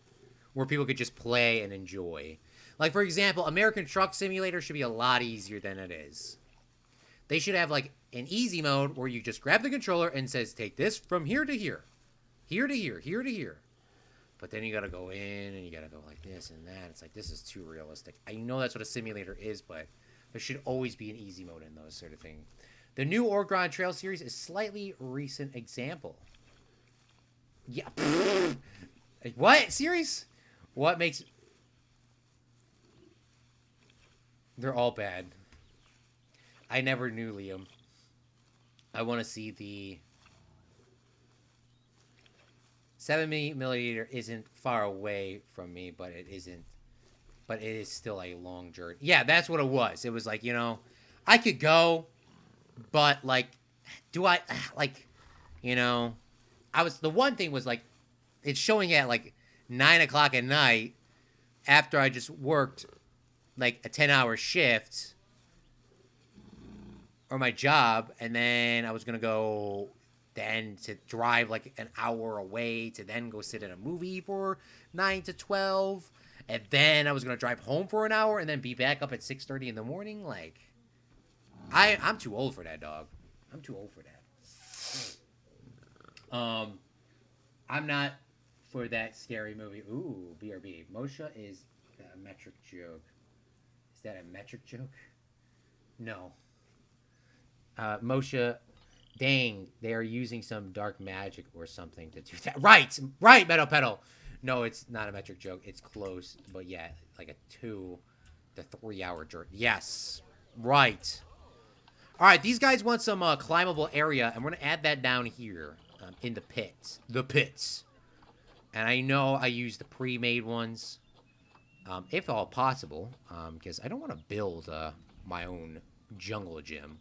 where people could just play and enjoy. Like, for example, American Truck Simulator should be a lot easier than it is. They should have, like, an easy mode where you just grab the controller and says, take this from here to here. Here to here, here to here. But then you gotta go in and you gotta go like this and that. It's like, this is too realistic. I know that's what a simulator is, but there should always be an easy mode in those sort of things. The new Oregon Trail series is slightly recent example. Yeah. What? Series? What makes... They're all bad. I never knew, Liam. I want to see the... 7mm isn't far away from me, but it isn't. But it is still a long journey. Yeah, that's what it was. It was like, you know, I could go, but like do I, like, the one thing was, like, it's showing at, like, 9 o'clock at night after I just worked, like, a 10-hour shift or my job, and then I was going to go then to drive, like, an hour away to then go sit in a movie for 9 to 12, and then I was going to drive home for an hour and then be back up at 6:30 in the morning. Like, I'm too old for that, dog. I'm too old for that. I'm not for that scary movie. Ooh, BRB. Moshe is a metric joke. Is that a metric joke? No. Moshe, dang, they are using some dark magic or something to do that. Right, Metal Pedal. No, it's not a metric joke. It's close, but yeah, like a 2 to 3 hour journey. Yes, right. All right, these guys want some climbable area, and we're gonna add that down here in the pits. The pits. And I know I use the pre-made ones, if all possible, because I don't want to build my own jungle gym.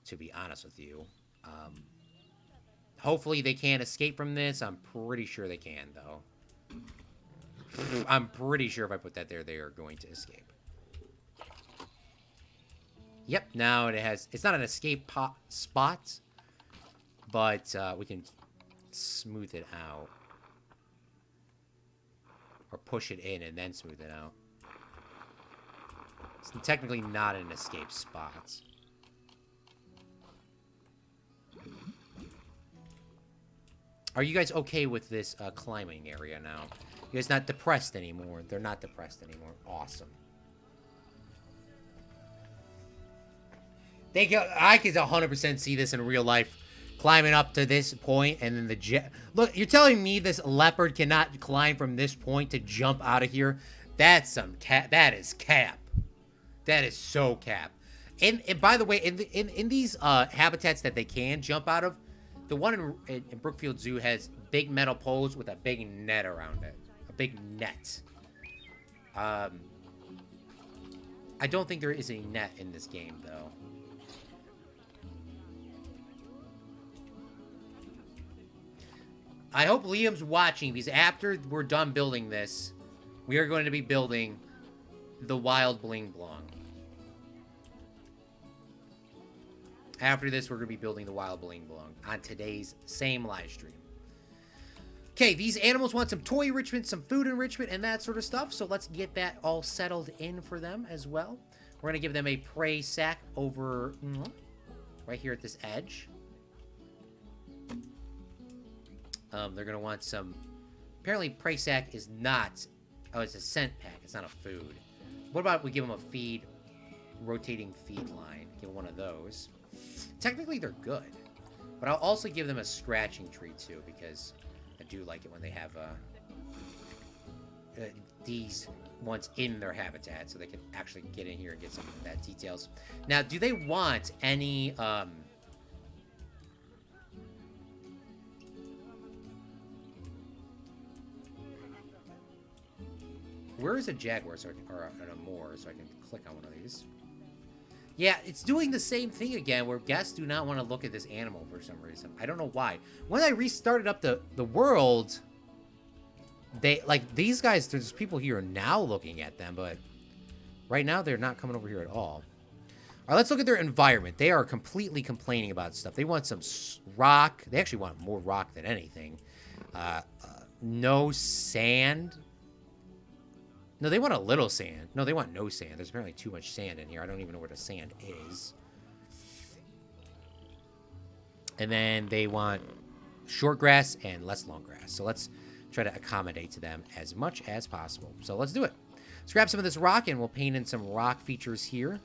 To be honest with you, hopefully they can't escape from this. I'm pretty sure they can, though. I'm pretty sure if I put that there, they are going to escape. Yep, now it's not an escape spot, but we can smooth it out. Or push it in and then smooth it out. It's technically not an escape spot. Are you guys okay with this climbing area now? You guys not depressed anymore? They're not depressed anymore. Awesome. I could 100% see this in real life. Climbing up to this point and then the jet. Look, you're telling me this leopard cannot climb from this point to jump out of here? That's some cap. That is cap. That is so cap. And by the way, in these habitats that they can jump out of, the one in Brookfield Zoo has big metal poles with a big net around it. A big net. I don't think there is a net in this game, though. I hope Liam's watching, because after we're done building this, we are going to be building the Wild Bling Blong. After this, we're going to be building the Wild Bling Blong on today's same live stream. Okay, these animals want some toy enrichment, some food enrichment, and that sort of stuff. So let's get that all settled in for them as well. We're going to give them a prey sack over right here at this edge. They're going to want some... Apparently, prey sack is not... Oh, it's a scent pack. It's not a food. What about we give them a feed... Rotating feed line. Give one of those. Technically, they're good. But I'll also give them a scratching tree, too, because I do like it when they have these ones in their habitat, so they can actually get in here and get some of that details. Now, do they want any... Where is a jaguar, or an Amur, so I can click on one of these? Yeah, it's doing the same thing again, where guests do not want to look at this animal for some reason. I don't know why. When I restarted up the world, these guys, there's people here now looking at them, but right now they're not coming over here at all. All right, let's look at their environment. They are completely complaining about stuff. They want some rock. They actually want more rock than anything. No sand. No, they want a little sand. No, they want no sand. There's apparently too much sand in here. I don't even know where the sand is. And then they want short grass and less long grass. So let's try to accommodate to them as much as possible. So let's do it. Let's grab some of this rock and we'll paint in some rock features here.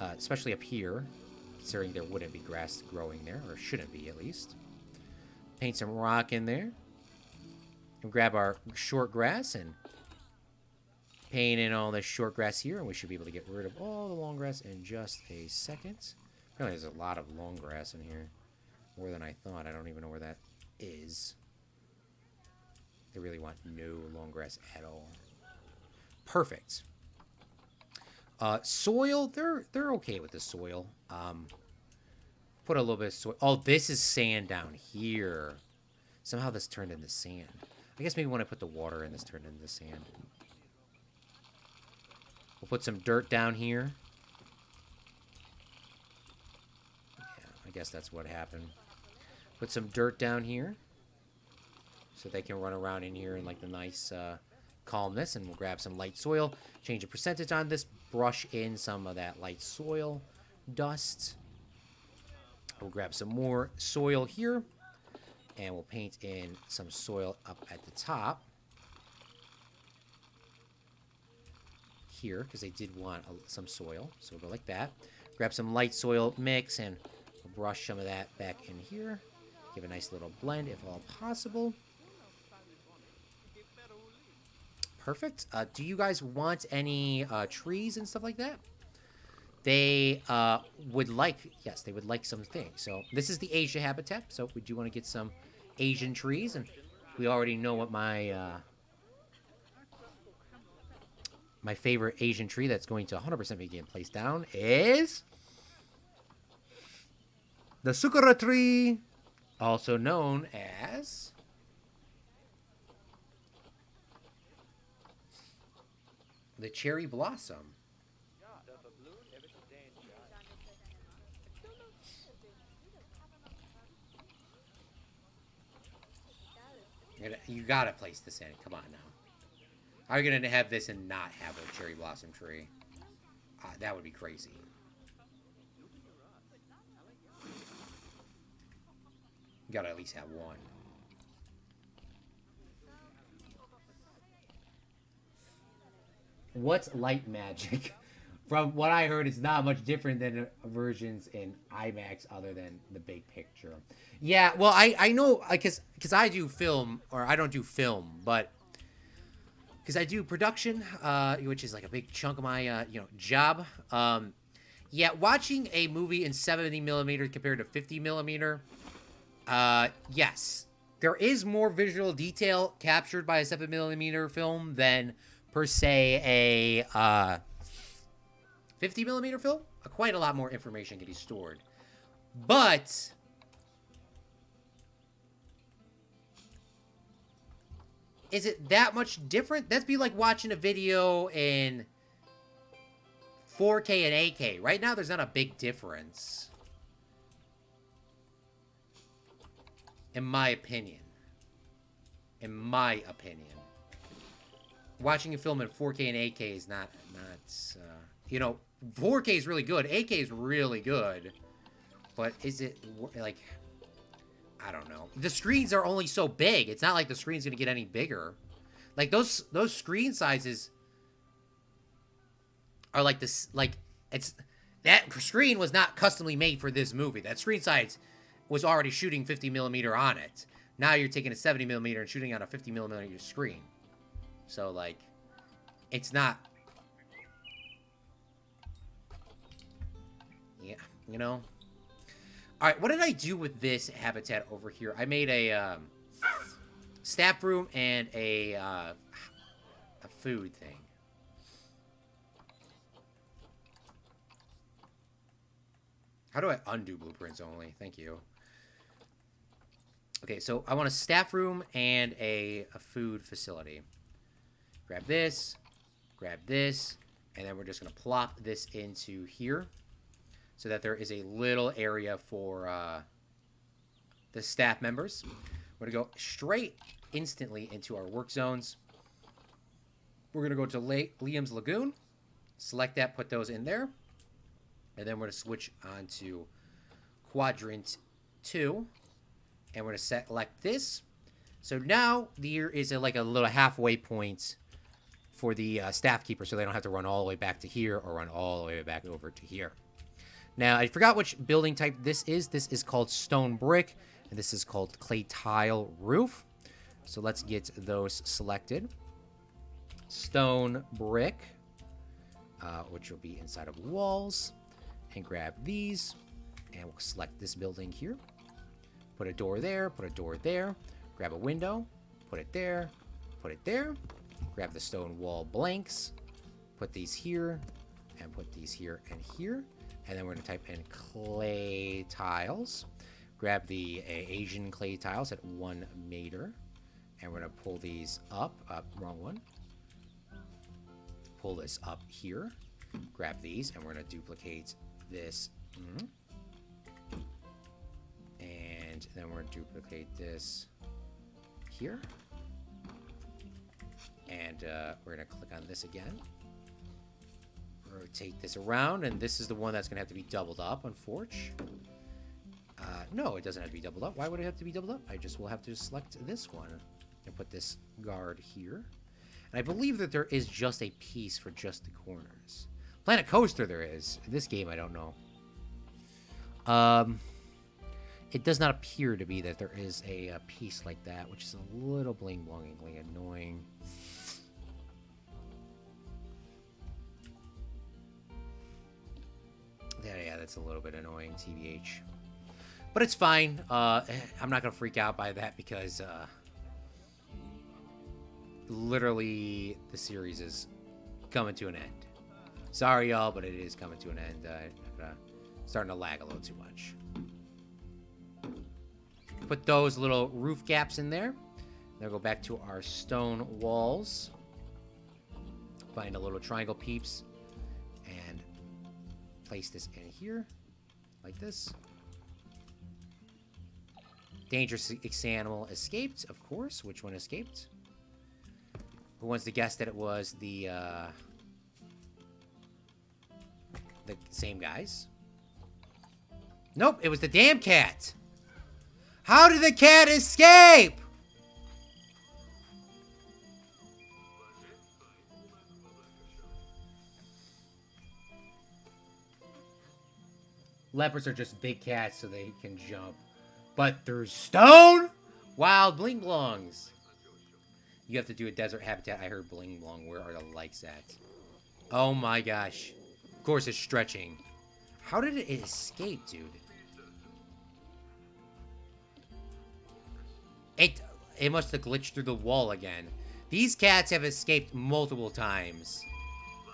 Especially up here, considering there wouldn't be grass growing there, or shouldn't be at least. Paint some rock in there. And grab our short grass and paint in all this short grass here, and we should be able to get rid of all the long grass in just a second. Apparently there's a lot of long grass in here. More than I thought. I don't even know where that is. They really want no long grass at all. Perfect. Soil, they're okay with the soil. Put a little bit of soil. Oh, this is sand down here. Somehow this turned into sand. I guess maybe when I put the water in, this turned into sand. We'll put some dirt down here. Yeah, I guess that's what happened. Put some dirt down here. So they can run around in here in like the nice calmness. And we'll grab some light soil. Change the percentage on this. Brush in some of that light soil dust. We'll grab some more soil here. And we'll paint in some soil up at the top. Here, because they did want some soil. So we'll go like that. Grab some light soil mix and we'll brush some of that back in here. Give a nice little blend if all possible. Perfect. Do you guys want any trees and stuff like that? They would like, yes, they would like some things. So this is the Asia habitat. So we do want to get some Asian trees. And we already know what my my favorite Asian tree that's going to 100% be getting placed down is the Sakura tree, also known as the cherry blossom. You gotta place this in. Come on now. How are you gonna have this and not have a cherry blossom tree? That would be crazy. You gotta at least have one. What's light magic? From what I heard, it's not much different than versions in IMAX other than the big picture. Yeah, well, I know, because I do film, or I don't do film, but because I do production, which is like a big chunk of my, job. Yeah, watching a movie in 70 millimeter compared to 50 millimeter, yes, there is more visual detail captured by a 7 millimeter film than, per se, a 50 millimeter film. Quite a lot more information can be stored. But is it that much different? That'd be like watching a video in 4K and 8K. Right now, there's not a big difference. In my opinion. In my opinion. Watching a film in 4K and 8K is not 4K is really good. 8K is really good. But is it, like, I don't know. The screens are only so big. It's not like the screen's going to get any bigger. Like, those screen sizes are like this, like, that screen was not customly made for this movie. That screen size was already shooting 50 millimeter on it. Now you're taking a 70 millimeter and shooting on a 50 millimeter screen. So, like, it's not... Yeah, you know? Alright, what did I do with this habitat over here? I made a, staff room and a food thing. How do I undo blueprints only? Thank you. Okay, so I want a staff room and a food facility. Grab this, and then we're just going to plop this into here so that there is a little area for the staff members. We're going to go straight instantly into our work zones. We're going to go to Liam's Lagoon, select that, put those in there, and then we're going to switch on to Quadrant 2, and we're going to select this. So now there is like a little halfway point for the staff keeper, so they don't have to run all the way back to here or run all the way back over to here. Now, I forgot which building type this is. This is called stone brick, and this is called clay tile roof. So let's get those selected. Stone brick, which will be inside of walls, and grab these, and we'll select this building here. Put a door there, put a door there, grab a window, put it there, put it there. Grab the stone wall blanks, put these here, and put these here and here. And then we're going to type in clay tiles. Grab the Asian clay tiles at 1 meter. And we're going to pull these up. Wrong one. Pull this up here. Grab these, and we're going to duplicate this. And then we're going to duplicate this here. And we're going to click on this again. Rotate this around, and this is the one that's going to have to be doubled up on Forge. No, it doesn't have to be doubled up. Why would it have to be doubled up? I just will have to select this one and put this guard here. And I believe that there is just a piece for just the corners. Planet Coaster there is. In this game, I don't know. It does not appear to be that there is a piece like that, which is a little bling-blongingly annoying. Yeah, that's a little bit annoying, TBH. But it's fine. I'm not going to freak out by that because literally the series is coming to an end. Sorry, y'all, but it is coming to an end. Starting to lag a little too much. Put those little roof gaps in there. Then go back to our stone walls. Find a little triangle peeps. And place this in here. Like this. Dangerous animal escaped, of course. Which one escaped? Who wants to guess that it was the same guys? Nope, it was the damn cat. How did the cat escape? Leopards are just big cats so they can jump. But they're stone wild bling blongs. You have to do a desert habitat. I heard bling blong. Where are the likes at? Oh my gosh. Of course it's stretching. How did it escape, dude? It must have glitched through the wall again. These cats have escaped multiple times.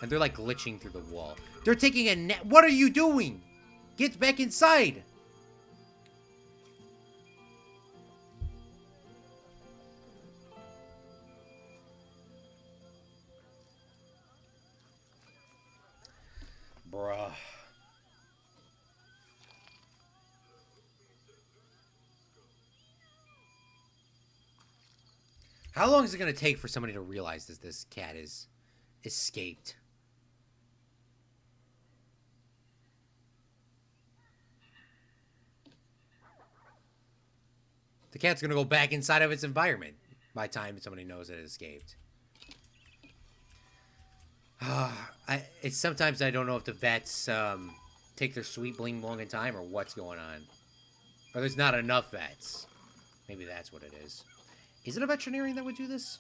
And they're like glitching through the wall. They're taking a nap. What are you doing? Get back inside. Bruh. How long is it going to take for somebody to realize that this cat is escaped? The cat's going to go back inside of its environment by the time somebody knows that it escaped. It's sometimes I don't know if the vets take their sweet bling blong in time or what's going on. Or there's not enough vets. Maybe that's what it is. Is it a veterinarian that would do this?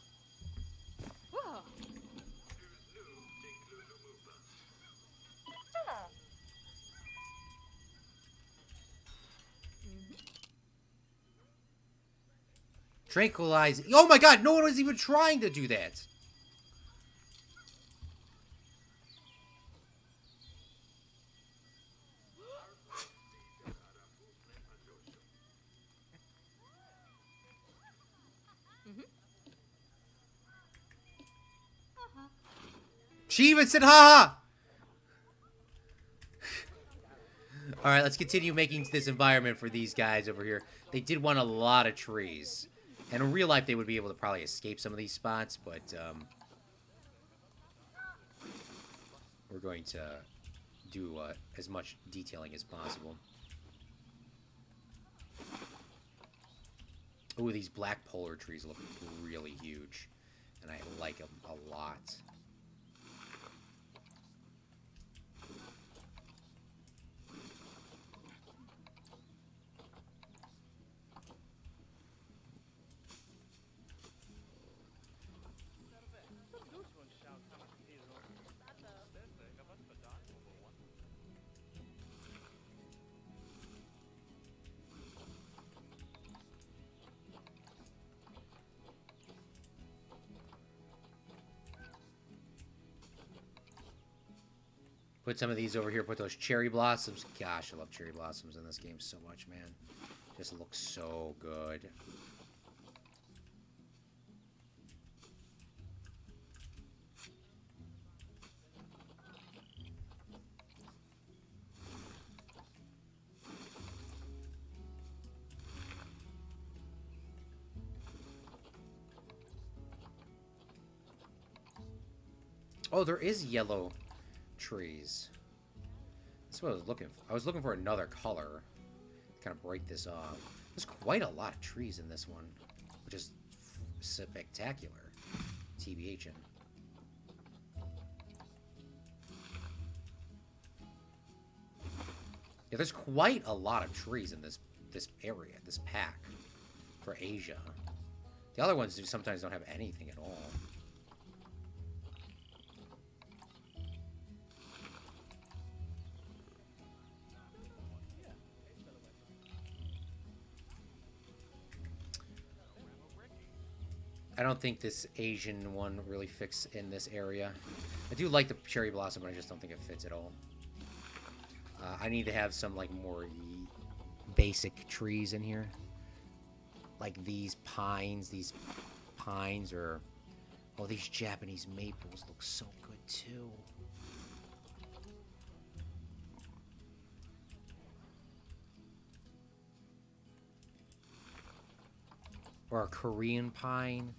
Tranquilize. Oh my god, no one was even trying to do that. She even said, ha! Alright, let's continue making this environment for these guys over here. They did want a lot of trees. And in real life, they would be able to probably escape some of these spots, but we're going to do as much detailing as possible. Ooh, these black polar trees look really huge. And I like them a lot. Put some of these over here. Put those cherry blossoms. Gosh, I love cherry blossoms in this game so much, man. Just looks so good. Oh, there is yellow trees. That's what I was looking for. I was looking for another color to kind of break this off. There's quite a lot of trees in this one, which is spectacular. TBH. Yeah, there's quite a lot of trees in this area, this pack for Asia. The other ones sometimes don't have anything at all. I don't think this Asian one really fits in this area. I do like the cherry blossom, but I just don't think it fits at all. I need to have some like more basic trees in here, like these pines. Or oh, these Japanese maples look so good too. Or a Korean pine.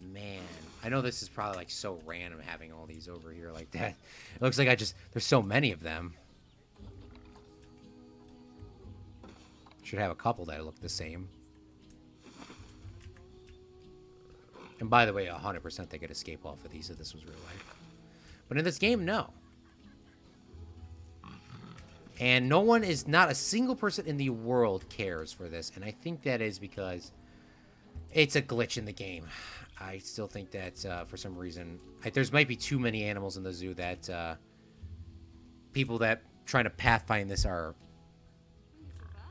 Man, I know this is probably like so random having all these over here like that. It looks like there's so many of them. Should have a couple that look the same. And by the way, 100% they could escape off of these if this was real life. But in this game, no. And not a single person in the world cares for this. And I think that is because it's a glitch in the game. I still think that for some reason, there's might be too many animals in the zoo that people that trying to pathfind this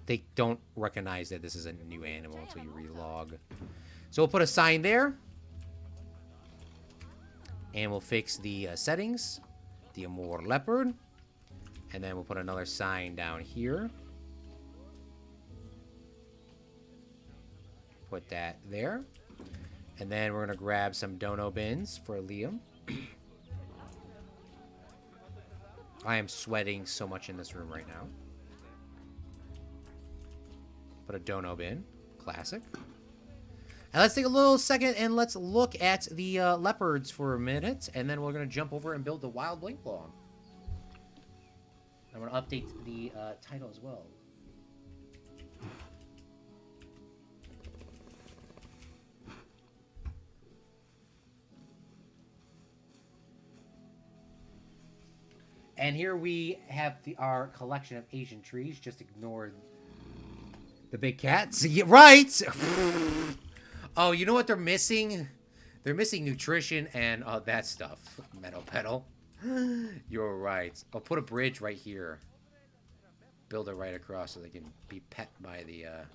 they don't recognize that this is a new animal until you relog. So we'll put a sign there. And we'll fix the settings. The Amur Leopard. And then we'll put another sign down here. Put that there. And then we're going to grab some dono bins for Liam. I am sweating so much in this room right now. Put a dono bin. Classic. And let's take a little second and let's look at the leopards for a minute. And then we're going to jump over and build the wild blink claw. I'm going to update the title as well. And here we have our collection of Asian trees. Just ignore the big cats. Yeah, right! Oh, you know what they're missing? They're missing nutrition and that stuff. Meadow Petal. You're right. I'll put a bridge right here. Build it right across so they can be pet by the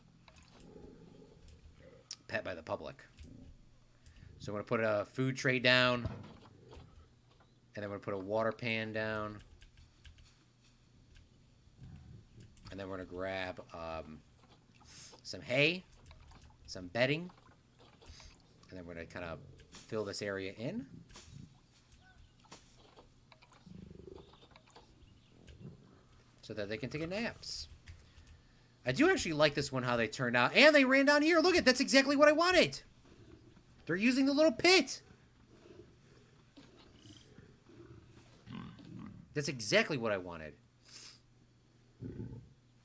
public. So I'm going to put a food tray down. And then I'm going to put a water pan down. And then we're going to grab some hay, some bedding. And then we're going to kind of fill this area in. So that they can take a naps. I do actually like this one, how they turned out. And they ran down here. Look at, that's exactly what I wanted. They're using the little pit. That's exactly what I wanted.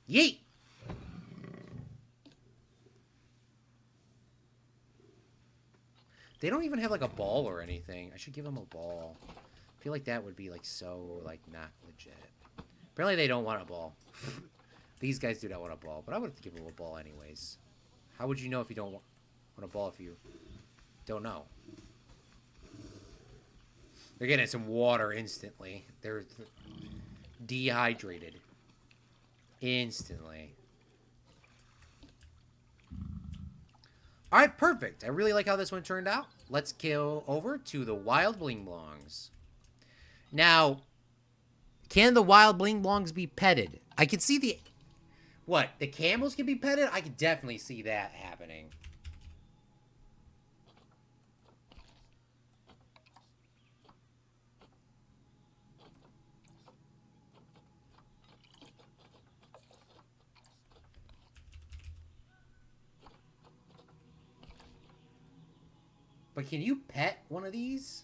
Yeet! They don't even have like a ball or anything. I should give them a ball. I feel like that would be like so like not legit. Apparently they don't want a ball. These guys do not want a ball, but I would give them a ball anyways. How would you know if you don't want a ball if you don't know? They're getting some water instantly. They're dehydrated. Instantly. Alright, perfect. I really like how this one turned out. Let's go over to the wild bling blongs. Now, Can the wild bling blongs be petted? I can see the... What? The camels can be petted? I could definitely see that happening. But can you pet one of these?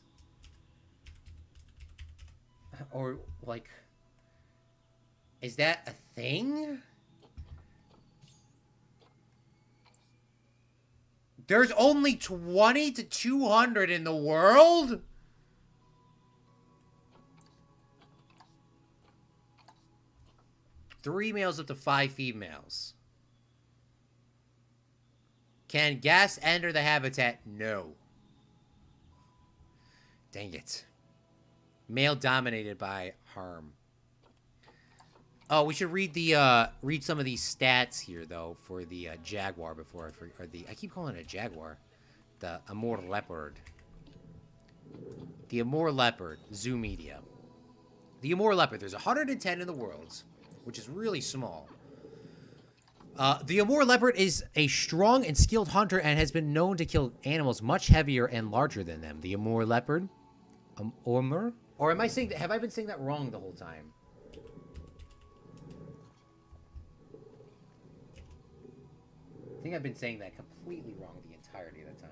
Or, like... Is that a thing? There's only 20 to 200 in the world? Three males up to 5 females. Can guests enter the habitat? No. Dang it. Male dominated by harm. Oh, we should read the read some of these stats here though for the jaguar before I forget. Or the I keep calling it a jaguar. The Amur Leopard. The Amur Leopard, Zoo Media. The Amur Leopard, there's 110 in the world, which is really small. The Amur Leopard is a strong and skilled hunter and has been known to kill animals much heavier and larger than them. The Amur Leopard, Amur, or am I saying that? Have I been saying that wrong the whole time? I think I've been saying that completely wrong the entirety of the time.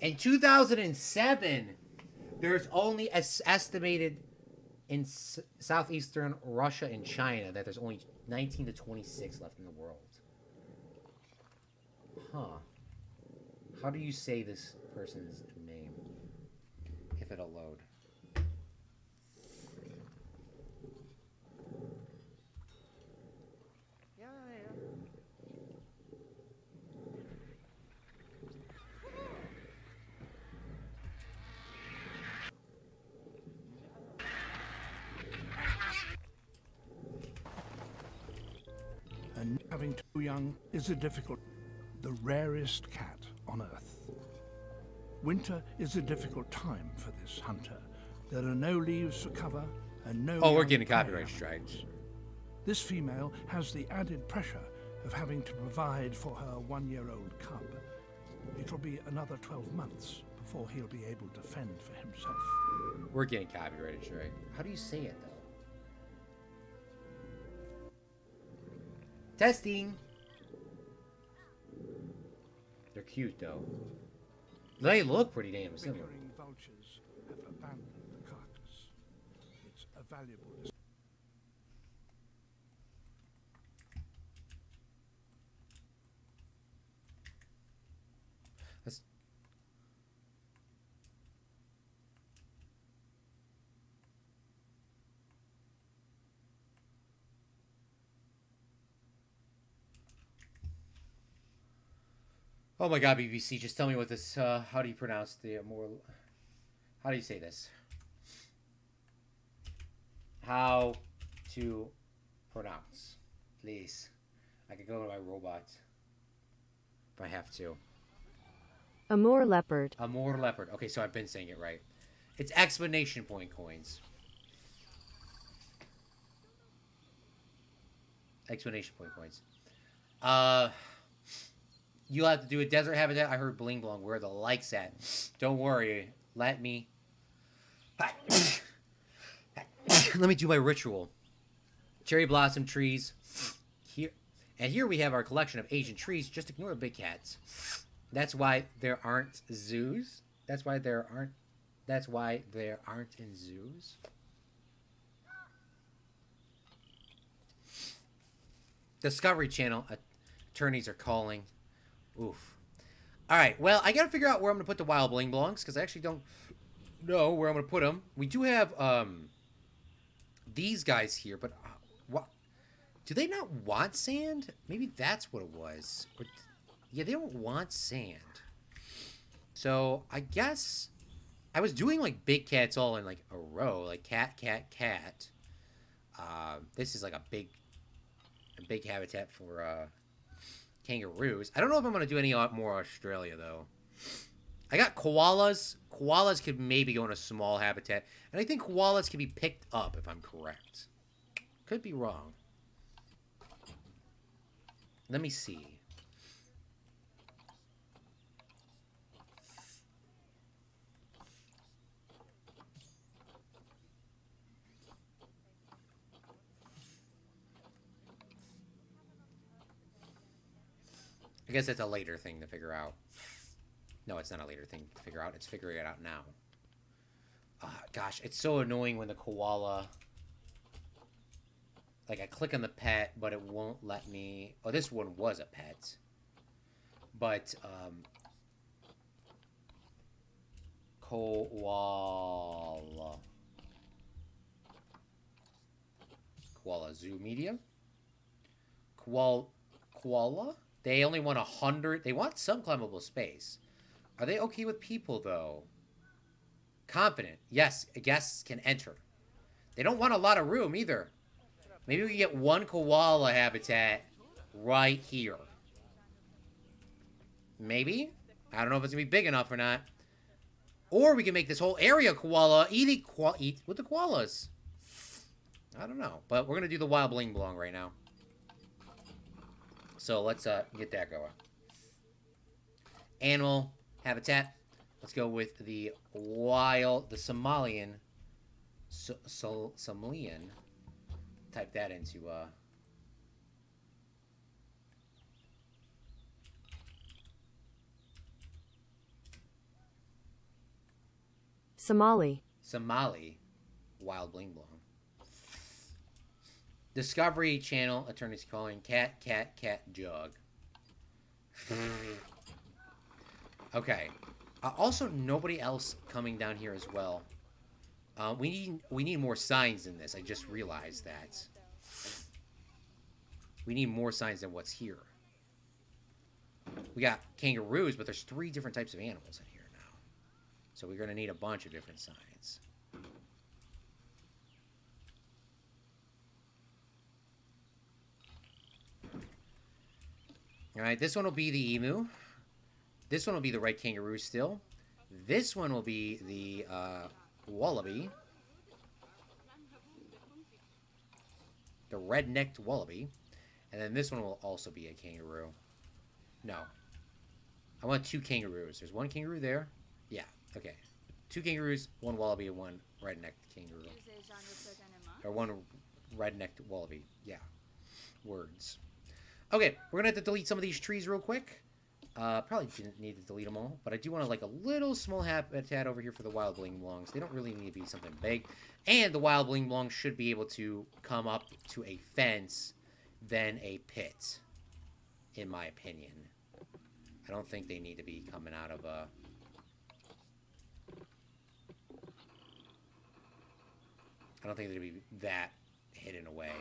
In 2007, there's only estimated in southeastern Russia and China that there's only 19 to 26 left in the world. Huh. How do you say this person's name? If it'll load. And having two young is a difficult, the rarest cat on Earth. Winter is a difficult time for this hunter. There are no leaves for cover and no... Oh, we're getting prey copyright strikes. This female has the added pressure of having to provide for her one-year-old cub. It'll be another 12 months before he'll be able to fend for himself. We're getting copyrighted strike. How do you say it, though? Testing. They're cute, though. They look pretty damn similar. Figuring vultures have abandoned the carcass. It's a valuable... Let's... Oh my god, BBC, just tell me what this, how do you pronounce the more, how do you say this? How to pronounce, please. I could go to my robot if I have to. Amur Leopard. Amur Leopard. Okay, so I've been saying it right. It's exclamation point coins. Exclamation point coins. You'll have to do a desert habitat. I heard Bling Blong. Where are the likes at? Don't worry. Let me do my ritual. Cherry blossom trees. Here. And here we have our collection of Asian trees. Just ignore the big cats. That's why there aren't zoos. That's why there aren't in zoos. Discovery Channel attorneys are calling. Oof. Alright, well, I gotta figure out where I'm gonna put the wild bling blongs, because I actually don't know where I'm gonna put them. We do have, these guys here, but, what? Do they not want sand? Maybe that's what it was. Or, yeah, they don't want sand. So, I guess, I was doing, like, big cats all in, like, a row, like, cat, cat, cat. This is, like, a big habitat for, kangaroos. I don't know if I'm going to do any more Australia, though. I got koalas. Koalas could maybe go in a small habitat. And I think koalas can be picked up, if I'm correct. Could be wrong. Let me see. I guess that's a later thing to figure out. No, it's not a later thing to figure out. It's figuring it out now. Gosh, it's so annoying when the koala... Like, I click on the pet, but it won't let me... Oh, this one was a pet. But, koala. Koala Zoo Media. Koala? They only want 100. They want some climbable space. Are they okay with people, though? Confident. Yes, guests can enter. They don't want a lot of room, either. Maybe we can get one koala habitat right here. Maybe? I don't know if it's going to be big enough or not. Or we can make this whole area koala. Eat with the koalas. I don't know. But we're going to do the wild bling blong right now. So let's get that going. Animal habitat. Let's go with the Somalian. Somalian. Type that into Somali. Somali. Wild bling blong. Discovery Channel, attorneys calling cat, jug. Okay. Also, nobody else coming down here as well. We need more signs in this. I just realized that. We need more signs than what's here. We got kangaroos, but there's 3 different types of animals in here now. So we're going to need a bunch of different signs. Alright, this one will be the emu. This one will be the right kangaroo still. This one will be the wallaby. The red-necked wallaby. And then this one will also be a kangaroo. No. I want 2 kangaroos. There's 1 kangaroo there. Yeah, okay. 2 kangaroos, 1 wallaby, and 1 red-necked kangaroo. Or 1 red-necked wallaby. Yeah. Words. Okay, we're going to have to delete some of these trees real quick. Probably didn't need to delete them all, but I do want to like a little small habitat over here for the wild bling blongs. They don't really need to be something big. And the wild bling blongs should be able to come up to a fence than a pit, in my opinion. I don't think they need to be coming out of a... I don't think they'd be that hidden away.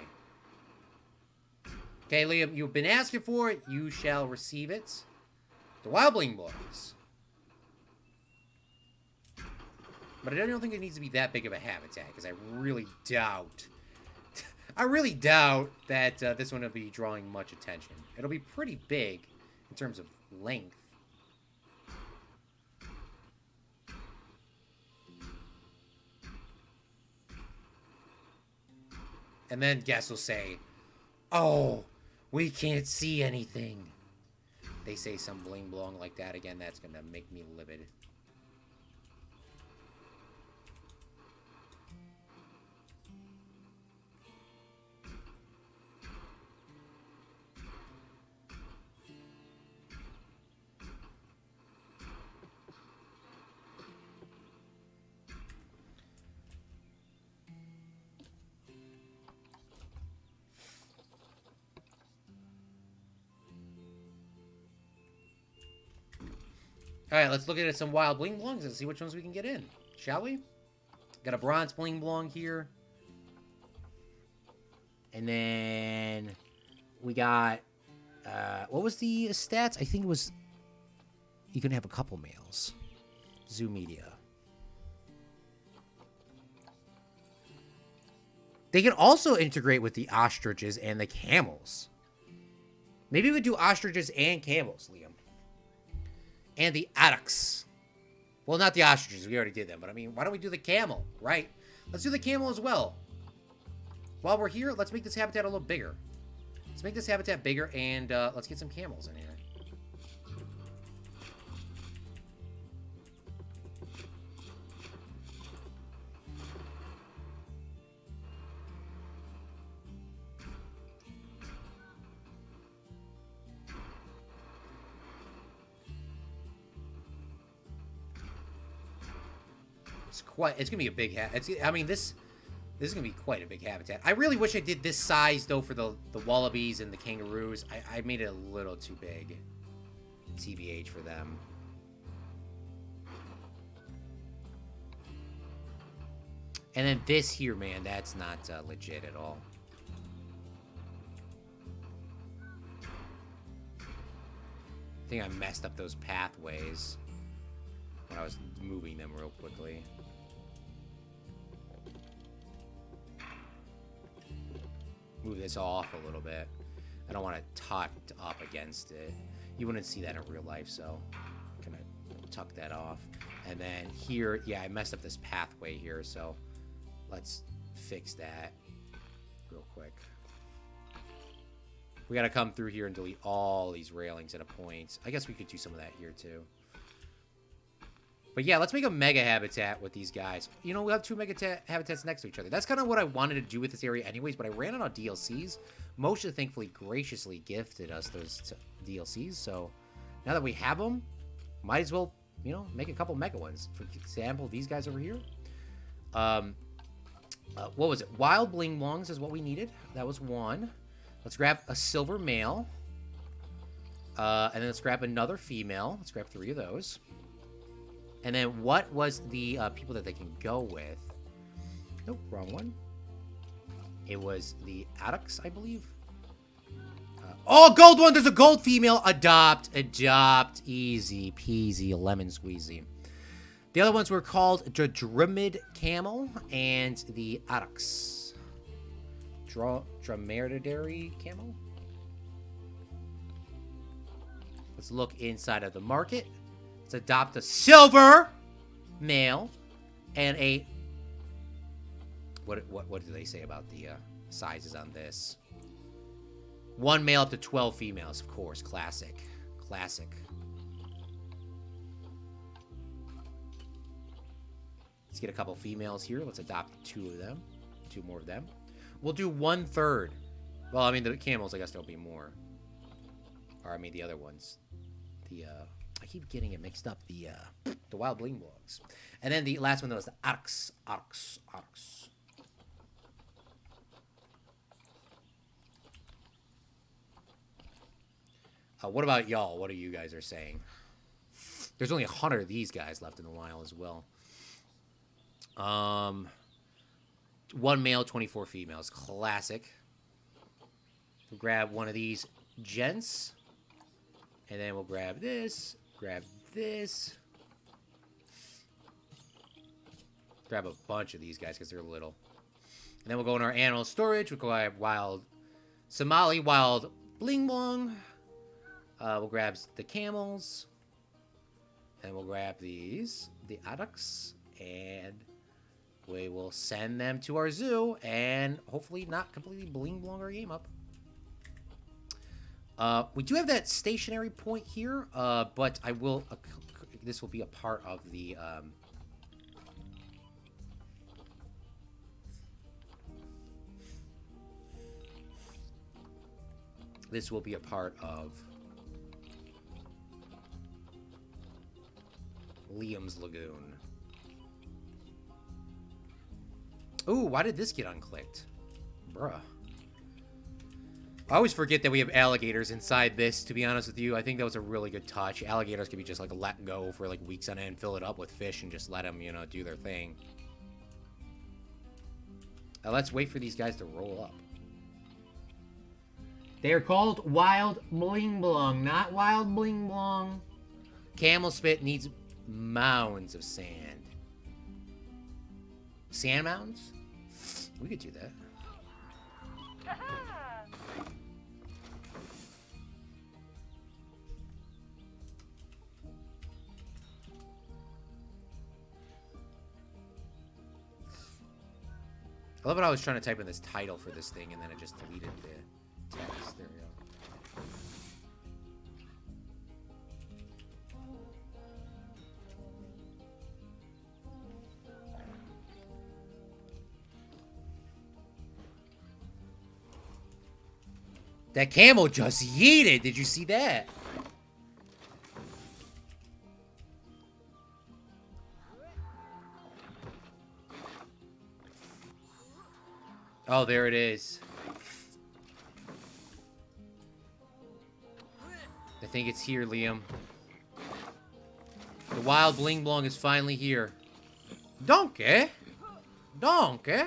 Okay, Liam, you've been asking for it. You shall receive it. The wild bling blongs. But I don't think it needs to be that big of a habitat, because I really doubt... I really doubt that this one will be drawing much attention. It'll be pretty big in terms of length. And then guests will say, "Oh, we can't see anything." They say some bling blong like that again, that's going to make me livid. Alright, let's look at some wild bling blongs and see which ones we can get in. Shall we? Got a bronze bling blong here. And then we got... what was the stats? I think it was... You can have a couple males. Zoo Media. They can also integrate with the ostriches and the camels. Maybe we do ostriches and camels, Liam. And the Addax. Well, not the ostriches. We already did them. But, I mean, why don't we do the camel, right? Let's do the camel as well. While we're here, let's make this habitat a little bigger. Let's make this habitat bigger, and let's get some camels in here. It's gonna be a big I mean, this is gonna be quite a big habitat. I really wish I did this size though for the wallabies and the kangaroos. I made it a little too big, TBH, for them. And then this here, man, that's not legit at all. I think I messed up those pathways when I was moving them real quickly. Move this off a little bit. I don't want to tuck up against it. You wouldn't see that in real life, so I'm gonna tuck that off. And then here, yeah, I messed up this pathway here, so let's fix that real quick. We gotta come through here and delete all these railings at a point. I guess we could do some of that here too. But yeah, let's make a mega habitat with these guys. You know, we'll have two mega habitats next to each other. That's kind of what I wanted to do with this area anyways, but I ran out of DLCs. Moshe thankfully graciously gifted us those DLCs, so now that we have them, might as well, you know, make a couple mega ones. For example, these guys over here. What was it? Wild Bling Blongs is what we needed. That was one. Let's grab a silver male. And then let's grab another female. Let's grab 3 of those. And then what was the people that they can go with? Nope, wrong one. It was the Addax, I believe. Oh, gold one! There's a gold female! Adopt. Easy peasy, lemon squeezy. The other ones were called the Dromedary Camel and the Addax. Dromedary Camel? Let's look inside of the market. Let's adopt a silver male and a... What do they say about the sizes on this? 1 male up to 12 females, of course. Classic. Classic. Let's get a couple females here. Let's adopt 2 of them. 2 more of them. We'll do 1/3. Well, I mean, the camels, I guess there'll be more. Or, I mean, the other ones. I keep getting it mixed up. The Wild Bling Blongs. And then the last one, that was the Addax. What about y'all? What are you guys are saying? There's only 100 of these guys left in the wild as well. 1 male, 24 females. Classic. We'll grab one of these gents. And then we'll grab this. Grab this. Grab a bunch of these guys because they're little. And then we'll go in our animal storage. We'll grab wild Somali, wild Bling Blong. We'll grab the camels. And we'll grab these, the Addax. And we will send them to our zoo. And hopefully not completely Bling Blong our game up. We do have that stationary point here. But I will... this will be a part of the... this will be a part of Liam's Lagoon. Ooh, why did this get unclicked? Bruh. I always forget that we have alligators inside this, to be honest with you. I think that was a really good touch. Alligators can be just, like, let go for, like, weeks on end, fill it up with fish, and just let them, you know, do their thing. Now, let's wait for these guys to roll up. They are called Wild Bling Blong, not Wild Bling Blong. Camel spit needs mounds of sand. Sand mounds? We could do that. I love it. I was trying to type in this title for this thing, and then it just deleted the text. There we go. That camel just yeeted. Did you see that? Oh, there it is. I think it's here, Liam. The wild bling blong is finally here. Donkey? Donkey?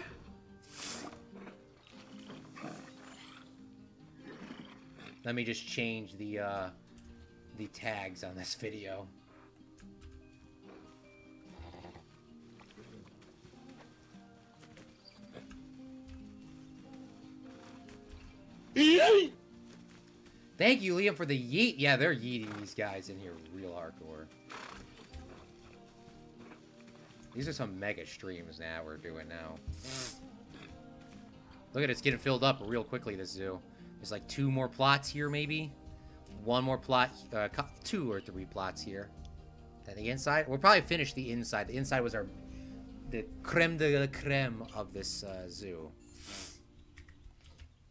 Let me just change the tags on this video. Thank you, Liam, for the yeet. Yeah, they're yeeting these guys in here real hardcore. These are some mega streams now we're doing now. Look at it, it's getting filled up real quickly, this zoo. There's like 2 more plots here, maybe. 1 more plot, 2 or 3 plots here. And the inside, we'll probably finish the inside. The inside was the creme de la creme of this zoo.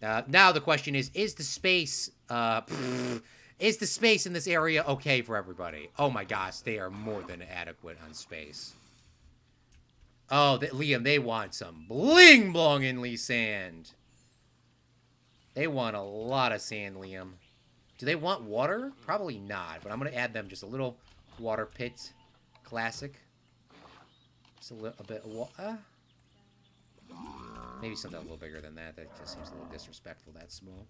Now the question is the space in this area okay for everybody? Oh my gosh, they are more than adequate on space. Oh, Liam, they want some bling blong in Lee sand. They want a lot of sand, Liam. Do they want water? Probably not, but I'm going to add them just a little water pit. Classic. Just a bit of water. Maybe something a little bigger than that. That just seems a little disrespectful, that small.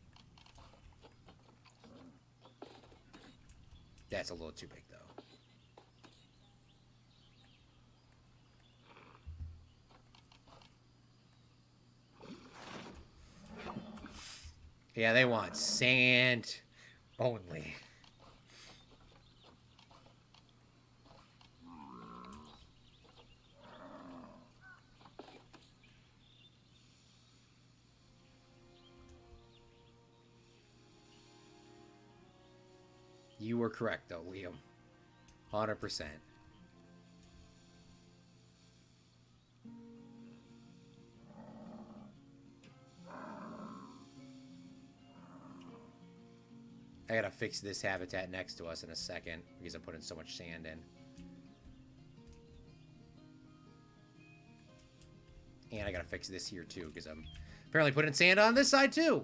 That's a little too big, though. Yeah, they want sand only. You were correct, though, Liam. 100%. I gotta fix this habitat next to us in a second because I'm putting so much sand in. And I gotta fix this here too because I'm apparently putting sand on this side too.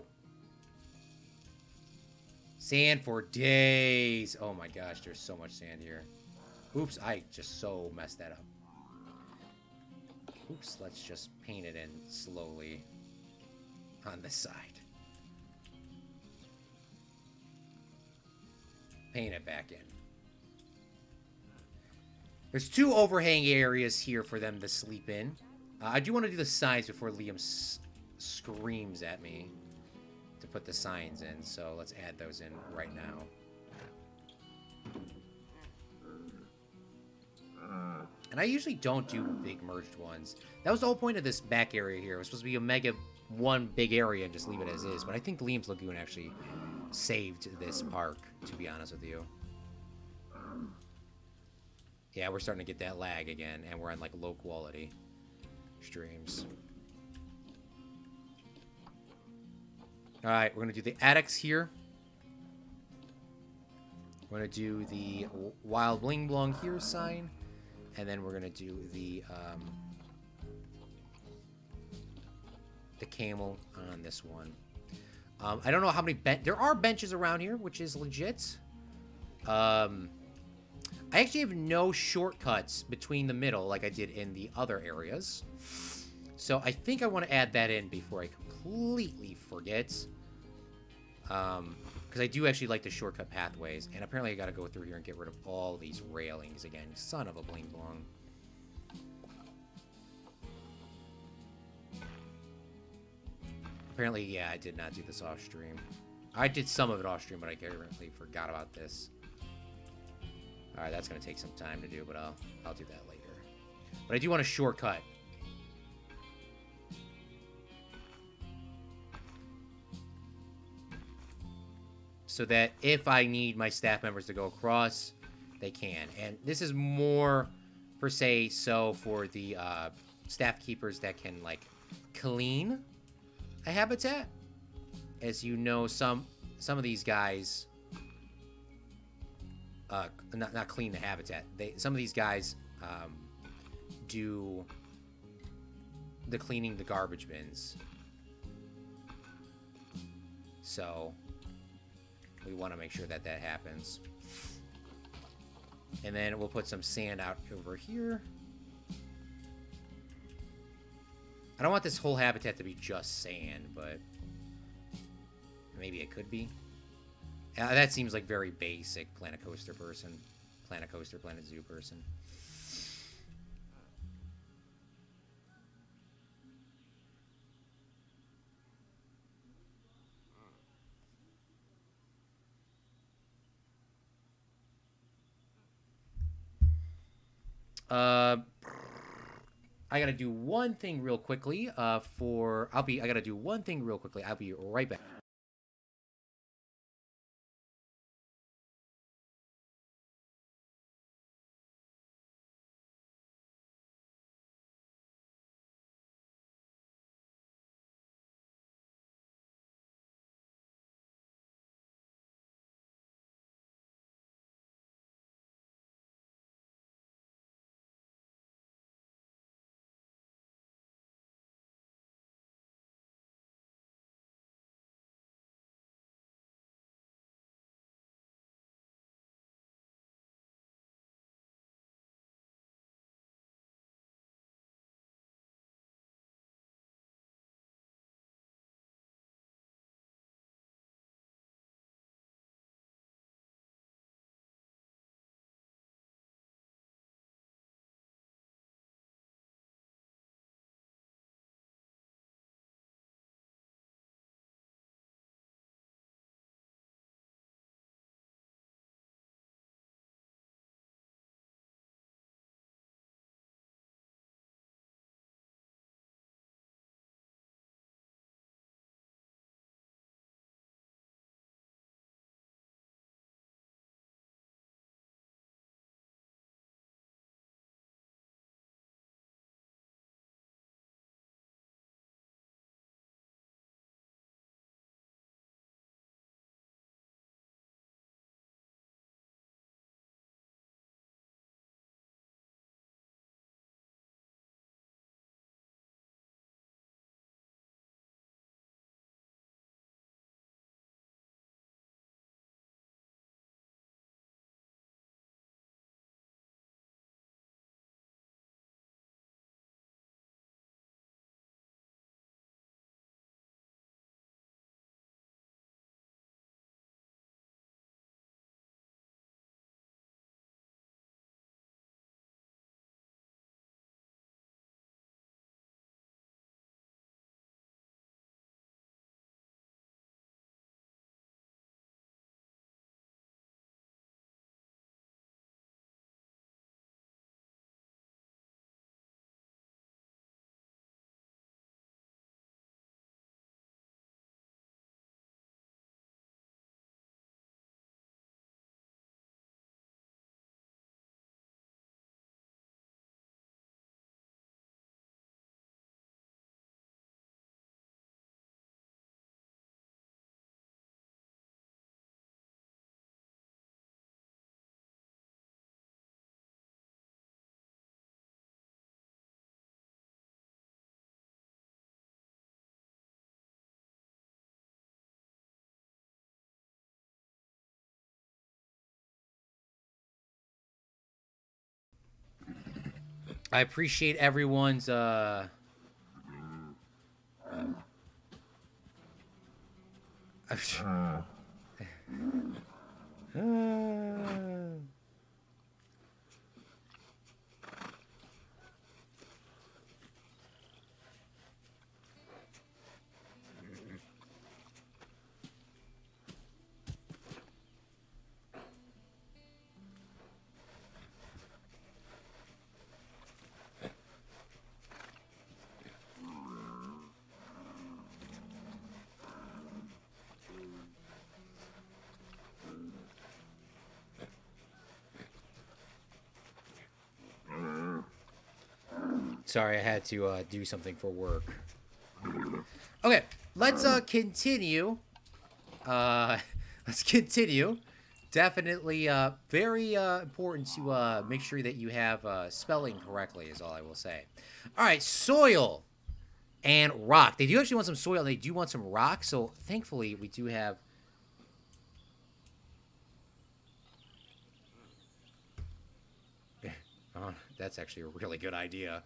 Sand for days. Oh my gosh, there's so much sand here. Oops, I just so messed that up. Oops, let's just paint it in slowly on this side. Paint it back in. There's 2 overhang areas here for them to sleep in. I do want to do the signs before Liam screams at me to put the signs in, so let's add those in right now. And I usually don't do big merged ones. That was the whole point of this back area here. It was supposed to be a mega one big area and just leave it as is, but I think Liam's Lagoon actually saved this park, to be honest with you. Yeah, we're starting to get that lag again, and we're on like low quality streams. Alright, we're gonna do the Addax here. We're gonna do the wild bling blong here sign, and then we're gonna do the camel on this one. I don't know how many there are benches around here, which is legit. I actually have no shortcuts between the middle like I did in the other areas. So I think I want to add that in before I completely forget. Because I do actually like the shortcut pathways. And apparently I got to go through here and get rid of all these railings again. Son of a bling blong. Apparently, yeah, I did not do this off stream. I did some of it off stream, but I apparently forgot about this. Alright, that's going to take some time to do, but I'll do that later. But I do want a shortcut. so that if I need my staff members to go across, they can. And this is more, per se, so for the staff keepers that can, like, clean a habitat. As you know, some of these guys, not clean the habitat. Some of these guys do the cleaning the garbage bins. So we want to make sure that that happens. And then we'll put some sand out over here. I don't want this whole habitat to be just sand, but maybe it could be. That seems like very basic Planet Coaster person. Planet Coaster, Planet Zoo person. I gotta do one thing real quickly. I gotta do one thing real quickly. I'll be right back. I appreciate everyone's Sorry, I had to do something for work. Okay, let's continue. Let's continue. Definitely very important to make sure that you have spelling correctly is all I will say. All right, soil and rock. They do actually want some soil and they do want some rock, so thankfully we do have... Oh, that's actually a really good idea.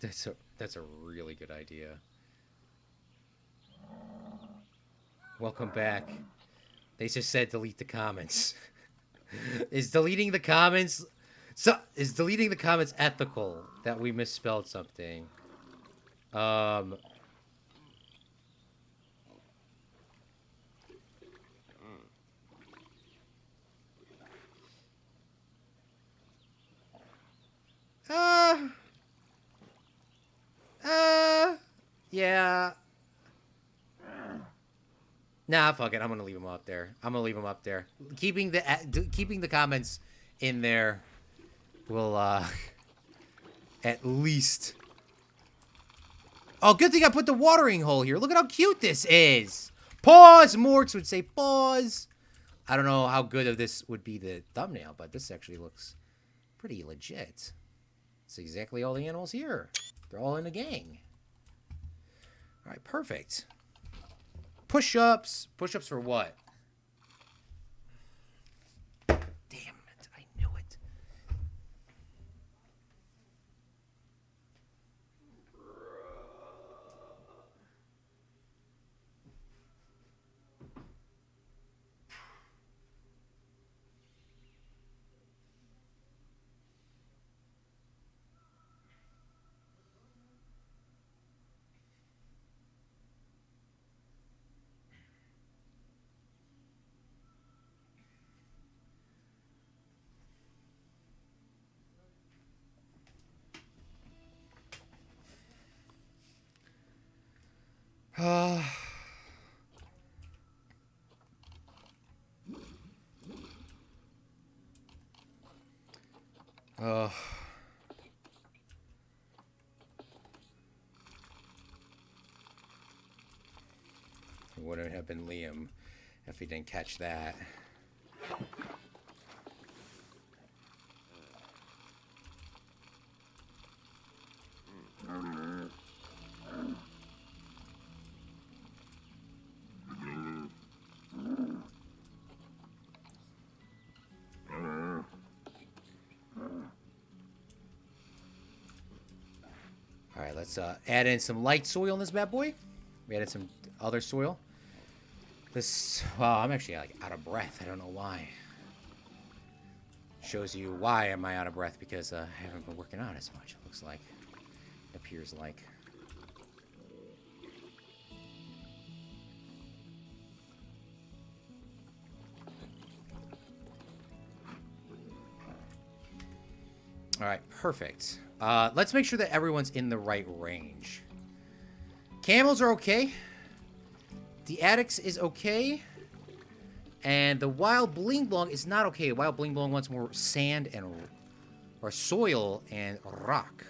That's a really good idea. Welcome back. They just said delete the comments. Is deleting the comments ethical that we misspelled something? Yeah. Nah, fuck it. I'm gonna leave them up there. Keeping the comments in there will at least. Oh, good thing I put the watering hole here. Look at how cute this is. Pause. Morks would say pause. I don't know how good of this would be the thumbnail, but this actually looks pretty legit. It's exactly all the animals here. They're all in a gang. All right, perfect. Push-ups. Push-ups for what? Damn it. I knew it. It wouldn't have been Liam if he didn't catch that. Alright, let's add in some light soil in this bad boy. We added some other soil. This, well, I'm actually like out of breath. I don't know why. Shows you why am I out of breath, because I haven't been working out as much, it looks like. It appears like. Alright, perfect. Let's make sure that everyone's in the right range. Camels are okay. The Addax is okay. And the wild bling blong is not okay. Wild bling blong wants more sand and or soil and rock.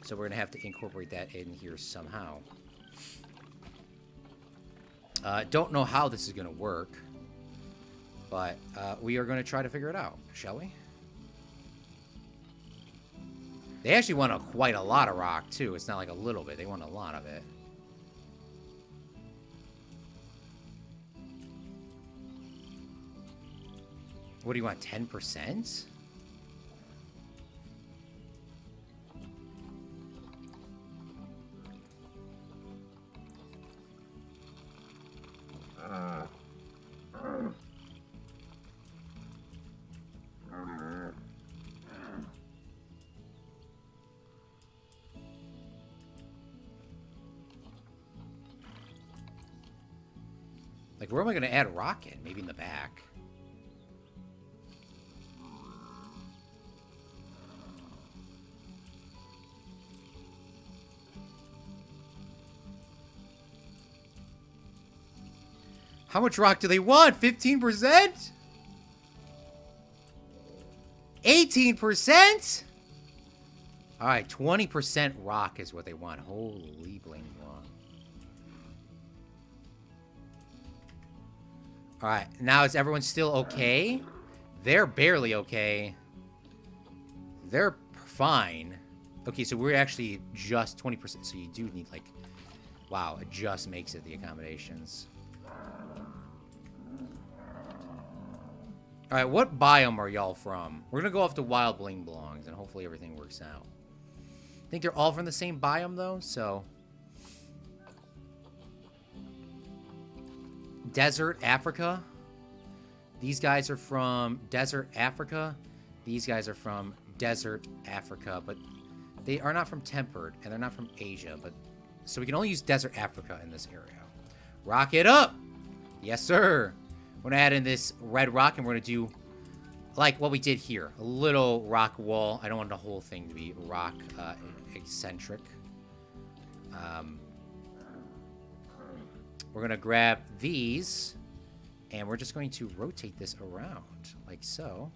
So we're gonna have to incorporate that in here somehow. Don't know how this is gonna work, but we are gonna try to figure it out, shall we? They actually want quite a lot of rock too. It's not like a little bit. They want a lot of it. What do you want, 10%? Like, where am I going to add rock in? Maybe in the back. How much rock do they want? 15%? 18%? All right, 20% rock is what they want. Holy bling blong. All right, now is everyone still okay? They're barely okay. They're fine. Okay, so we're actually just 20%. So you do need, like... Wow, it just makes it the accommodations. All right, what biome are y'all from? We're going to go off to Wild Bling Blongs, and hopefully everything works out. I think they're all from the same biome, though, so... Desert Africa. These guys are from Desert Africa. These guys are from Desert Africa, but they are not from Tempered, and they're not from Asia, but... So we can only use Desert Africa in this area. Rock it up! Yes, sir! We're going to add in this red rock, and we're going to do like what we did here. A little rock wall. I don't want the whole thing to be rock eccentric. We're going to grab these, and we're just going to rotate this around like so.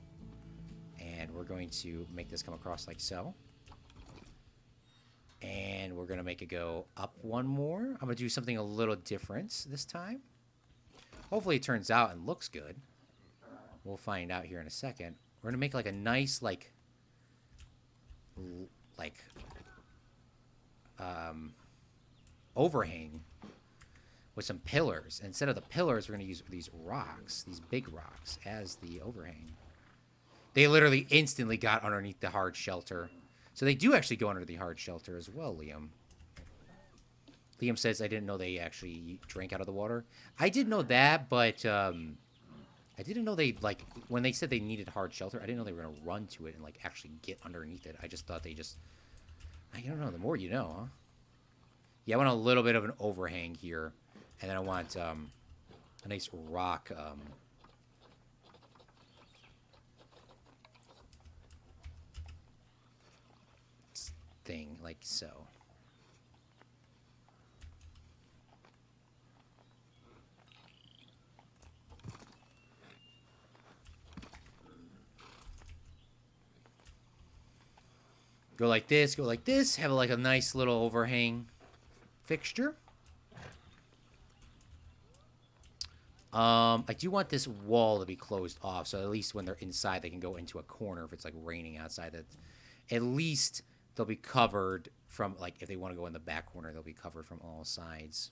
And we're going to make this come across like so. And we're going to make it go up one more. I'm going to do something a little different this time. Hopefully it turns out and looks good. We'll find out here in a second. We're going to make like a nice, overhang with some pillars. Instead of the pillars, we're going to use these rocks, these big rocks, as the overhang. They literally instantly got underneath the hard shelter. So they do actually go under the hard shelter as well, Liam. Liam says, I didn't know they actually drank out of the water. I did know that, but I didn't know they, like, when they said they needed hard shelter, I didn't know they were going to run to it and, like, actually get underneath it. I just thought they just, I don't know, the more you know, huh? Yeah, I want a little bit of an overhang here. And then I want a nice rock, thing, like so. Go like this, have like a nice little overhang fixture. I do want this wall to be closed off, so at least when they're inside, they can go into a corner if it's like raining outside. That at least they'll be covered from, like, if they want to go in the back corner, they'll be covered from all sides.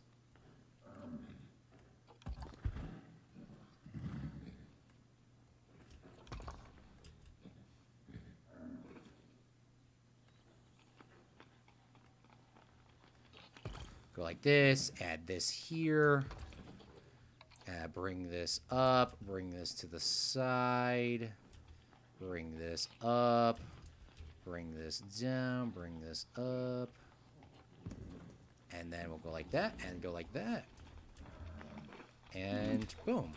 Go like this, add this here. Bring this up, bring this to the side, bring this up, bring this down, bring this up, and then we'll go like that, and go like that, and boom.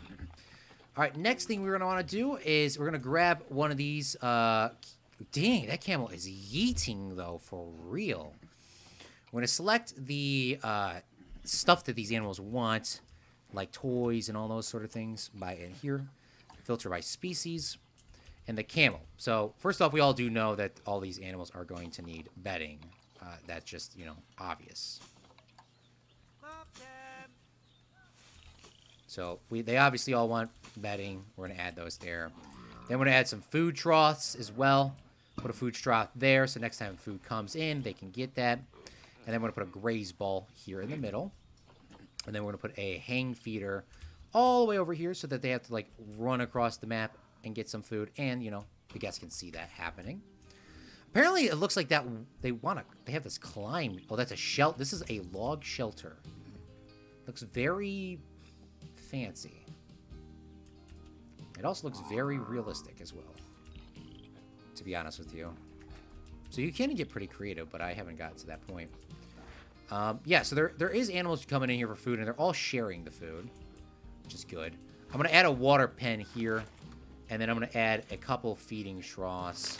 All right, next thing we're going to want to do is we're going to grab one of these, dang, that camel is yeeting, though, for real. We're going to select the stuff that these animals want, like toys and all those sort of things, by in here, filter by species, and the camel. So first off, we all do know that all these animals are going to need bedding. That's just, you know, obvious. So they obviously all want bedding. We're going to add those there. Then we're going to add some food troughs as well. Put a food trough there, so next time food comes in, they can get that. And then we're going to put a graze ball here in the middle. And then we're going to put a hang feeder all the way over here so that they have to, like, run across the map and get some food. And, you know, the guests can see that happening. Apparently, it looks like that they have this climb. Oh, that's a shelter. This is a log shelter. Looks very fancy. It also looks very realistic as well, to be honest with you. So you can get pretty creative, but I haven't gotten to that point. Yeah, so there is animals coming in here for food, and they're all sharing the food, which is good. I'm going to add a water pen here, and then I'm going to add a couple feeding troughs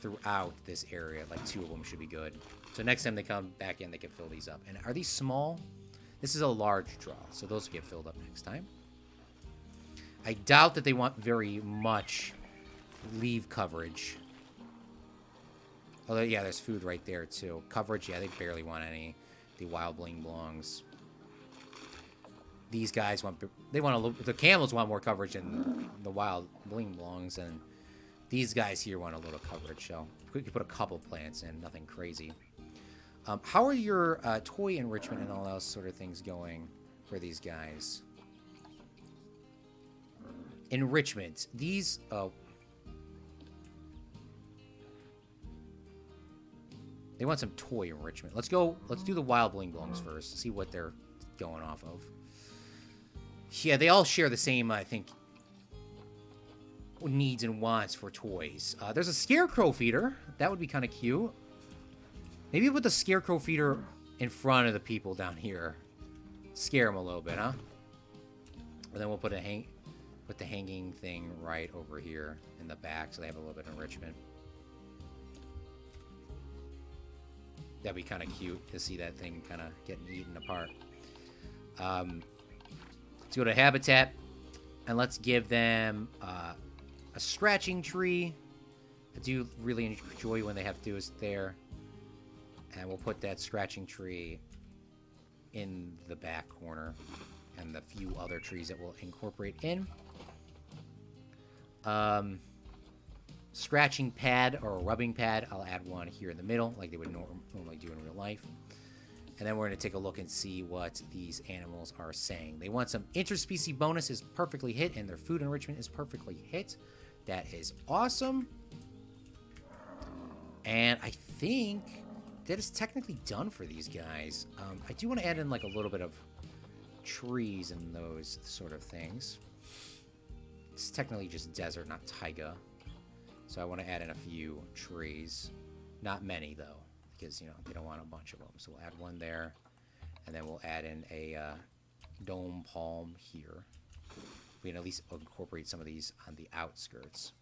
throughout this area. Like 2 of them should be good. So next time they come back in, they can fill these up. And are these small? This is a large trough, so those will get filled up next time. I doubt that they want very much leave coverage. Although, yeah, there's food right there, too. Coverage, yeah, they barely want any. The wild bling blongs. These guys want... They want a little... The camels want more coverage than the wild bling blongs, and these guys here want a little coverage, so... We could put a couple plants in, nothing crazy. How are your toy enrichment and all those sort of things going for these guys? Enrichment. These... They want some toy enrichment. Let's do the wild bling blongs first. See what they're going off of. Yeah, they all share the same, I think, needs and wants for toys. There's a scarecrow feeder. That would be kind of cute. Maybe put the scarecrow feeder in front of the people down here. Scare them a little bit, huh? And then we'll put the hanging thing right over here in the back so they have a little bit of enrichment. That'd be kind of cute to see that thing kind of getting eaten apart. Let's go to habitat, and let's give them a scratching tree. I do really enjoy when they have to do is there. And we'll put that scratching tree in the back corner, and the few other trees that we'll incorporate in. Scratching pad or a rubbing pad, I'll add one here in the middle like they would normally do in real life. And then we're going to take a look and see what these animals are saying. They want some interspecies bonus is perfectly hit, and their food enrichment is perfectly hit. That is awesome. And I think that is technically done for these guys. I do want to add in like a little bit of trees and those sort of things. It's technically just desert, not taiga. So I want to add in a few trees. Not many, though, because, you know, they don't want a bunch of them. So we'll add one there, and then we'll add in a dome palm here. We can at least incorporate some of these on the outskirts.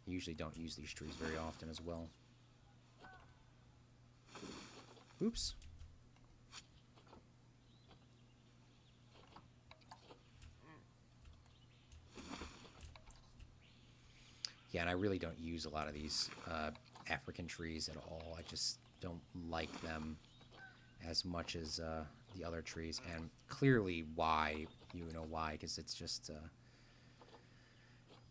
I usually don't use these trees very often as well. Oops. Yeah, and I really don't use a lot of these African trees at all. I just don't like them as much as the other trees. And clearly why, you know why, because it's just...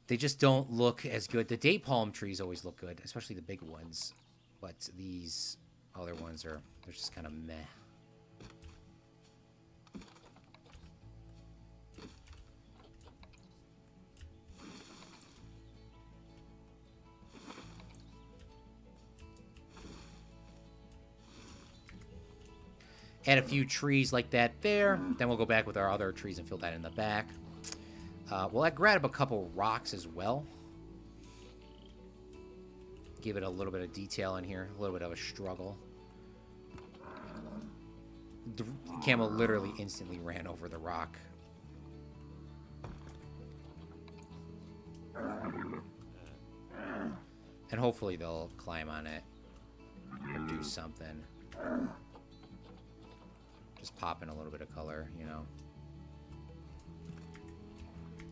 they just don't look as good. The date palm trees always look good, especially the big ones. But these other ones they're just kind of meh. Add a few trees like that there. Then we'll go back with our other trees and fill that in the back. We'll grab a couple rocks as well. Give it a little bit of detail in here. A little bit of a struggle. The camel literally instantly ran over the rock. And hopefully they'll climb on it or do something. Just pop in a little bit of color, you know.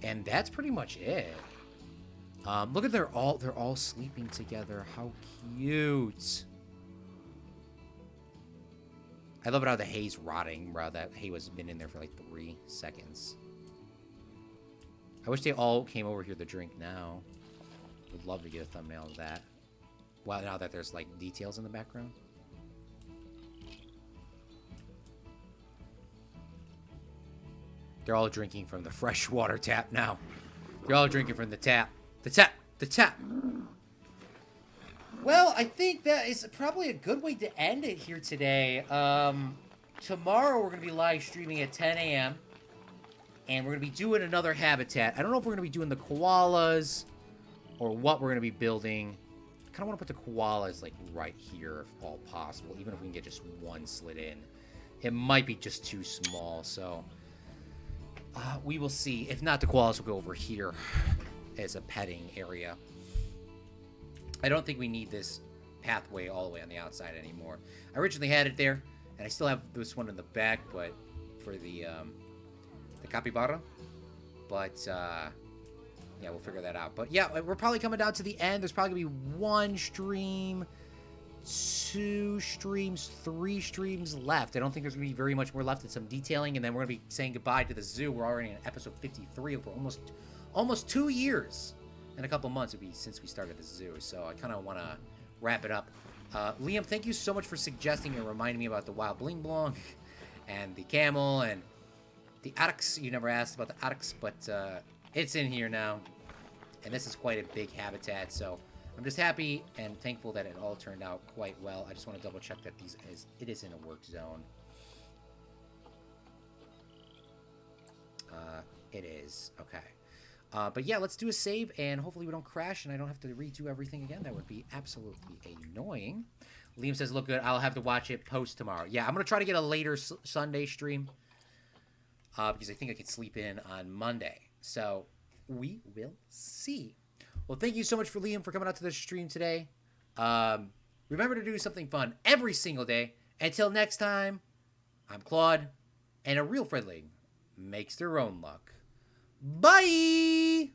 And that's pretty much it. Look at they're all sleeping together. How cute. I love it how the hay's rotting, bro. That hay was been in there for like 3 seconds. I wish they all came over here to drink now. Would love to get a thumbnail of that. Well, now that there's like details in the background. They're all drinking from the fresh water tap now. They're all drinking from the tap. The tap. The tap. Well, I think that is probably a good way to end it here today. Tomorrow we're going to be live streaming at 10 a.m. And we're going to be doing another habitat. I don't know if we're going to be doing the koalas or what we're going to be building. I kind of want to put the koalas like right here if all possible. Even if we can get just one slid in. It might be just too small, so... we will see. If not, the koalas will go over here as a petting area. I don't think we need this pathway all the way on the outside anymore. I originally had it there, and I still have this one in the back, but for the capybara. But Yeah, we'll figure that out. But yeah, we're probably coming down to the end. There's probably going to be 1 stream, 2 streams, 3 streams left. I don't think there's going to be very much more left. It's some detailing, and then we're going to be saying goodbye to the zoo. We're already in episode 53 for almost 2 years. In a couple months, it'll be since we started the zoo. So I kind of want to wrap it up. Liam, thank you so much for suggesting and reminding me about the wild bling blong and the camel and the Addax. You never asked about the Addax, but it's in here now. And this is quite a big habitat, so I'm just happy and thankful that it all turned out quite well. I just want to double check that it is in a work zone. It is. Okay. But yeah, let's do a save, and hopefully we don't crash, and I don't have to redo everything again. That would be absolutely annoying. Liam says, look good. I'll have to watch it post tomorrow. Yeah, I'm going to try to get a later Sunday stream, because I think I could sleep in on Monday. So we will see. Well, thank you so much for Liam for coming out to the stream today. Remember to do something fun every single day. Until next time, I'm Claude, and a real friendling makes their own luck. Bye!